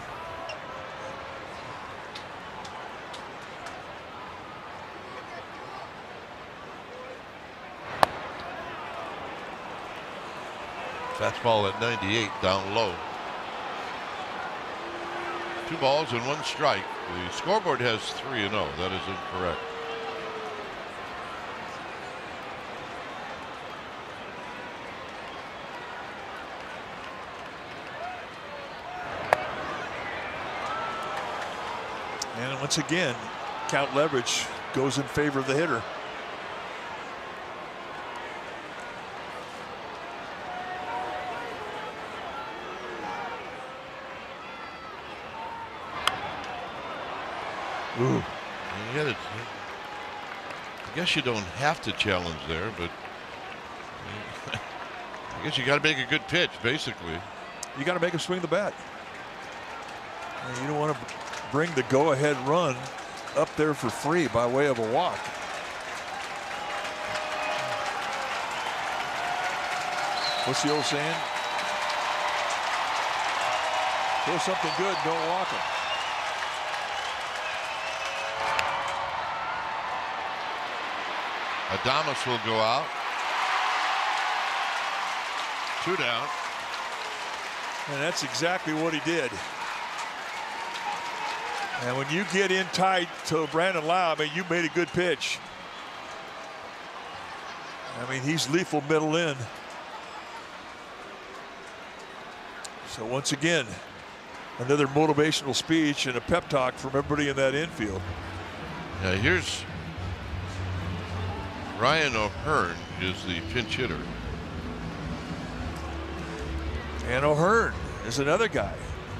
Fastball at 98 down low. 2 balls and 1 strike. The scoreboard has 3-0. That is incorrect. And once again, count leverage goes in favor of the hitter. Ooh. Yeah, I guess you don't have to challenge there, but I guess you got to make a good pitch, basically. You got to make him swing the bat. You don't want to bring the go-ahead run up there for free by way of a walk. What's the old saying? Throw something good, don't walk him. Adames will go out. 2 down. And that's exactly what he did. And when you get in tight to Brandon Lau, I mean, you made a good pitch. I mean, he's lethal middle in. So once again, another motivational speech and a pep talk from everybody in that infield. Now here's Ryan O'Hearn is the pinch hitter. And O'Hearn is another guy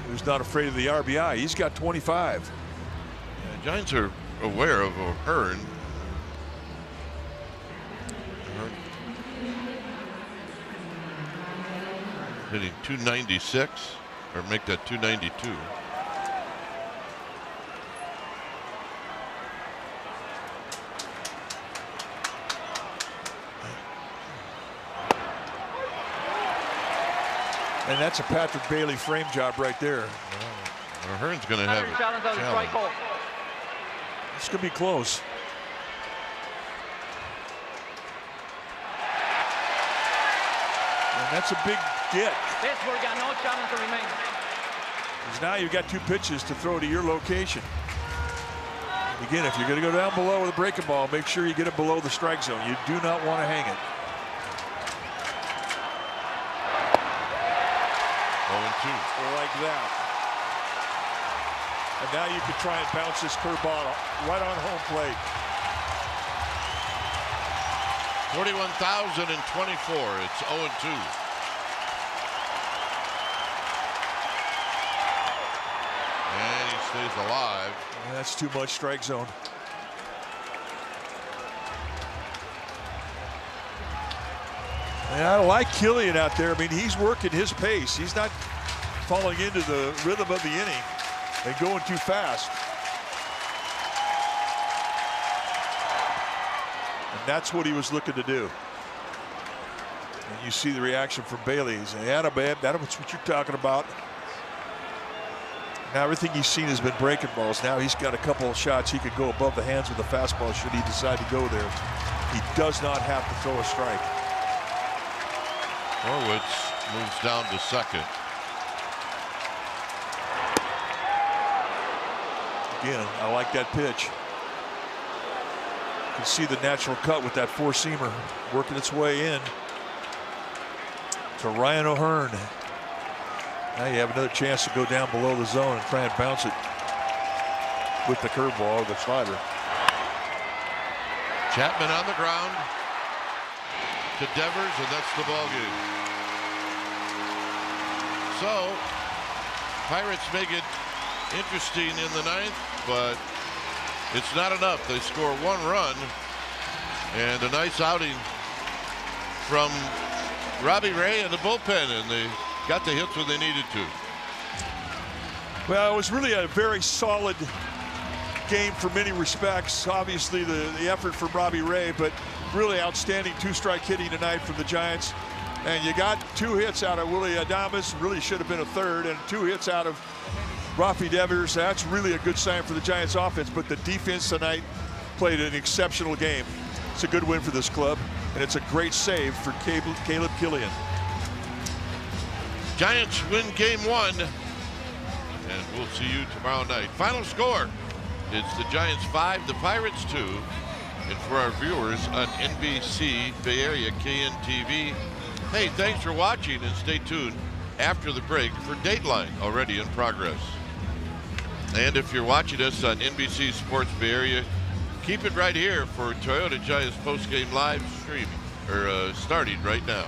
who's not afraid of the RBI. He's got 25. The Giants are aware of O'Hearn. Hitting 296, or make that 292. And that's a Patrick Bailey frame job right there. O'Hearn's going to have a Challenge on the strike ball. It's going to be close. And that's a big get. Pittsburgh got no challenge to remain. Because now you've got 2 pitches to throw to your location. Again, if you're going to go down below with a breaking ball, make sure you get it below the strike zone. You do not want to hang it. 0-2. Like that. And now you can try and bounce this curveball right on home plate. 41,024. It's 0-2. And he stays alive. And that's too much strike zone. And I like Killian out there. I mean, he's working his pace. He's not falling into the rhythm of the inning and going too fast. And that's what he was looking to do. And you see the reaction from Bailey. He's saying, "Yeah, babe, that's what you're talking about." Now everything he's seen has been breaking balls. Now he's got a couple of shots he could go above the hands with a fastball should he decide to go there. He does not have to throw a strike. Horwitz moves down to second. Again, I like that pitch. You can see the natural cut with that 4-seamer working its way in to Ryan O'Hearn. Now you have another chance to go down below the zone and try and bounce it with the curveball or the slider. Chapman on the ground to Devers, and that's the ball game. So Pirates make it interesting in the ninth, but it's not enough. They score 1 run, and a nice outing from Robbie Ray and the bullpen, and they got the hits when they needed to. Well, it was really a very solid game for many respects. Obviously the effort from Robbie Ray, but really outstanding 2-strike hitting tonight from the Giants. And you got 2 hits out of Willie Adames, really should have been a third, and 2 hits out of Rafi Devers. That's really a good sign for the Giants offense, but the defense tonight played an exceptional game. It's a good win for this club, and it's a great save for Caleb Killian. Giants win game 1, and we'll see you tomorrow night. Final score, it's the Giants 5, the Pirates 2. And for our viewers on NBC Bay Area KNTV, hey, thanks for watching, and stay tuned after the break for Dateline, already in progress. And if you're watching us on NBC Sports Bay Area, keep it right here for Toyota Giants postgame live stream, starting right now.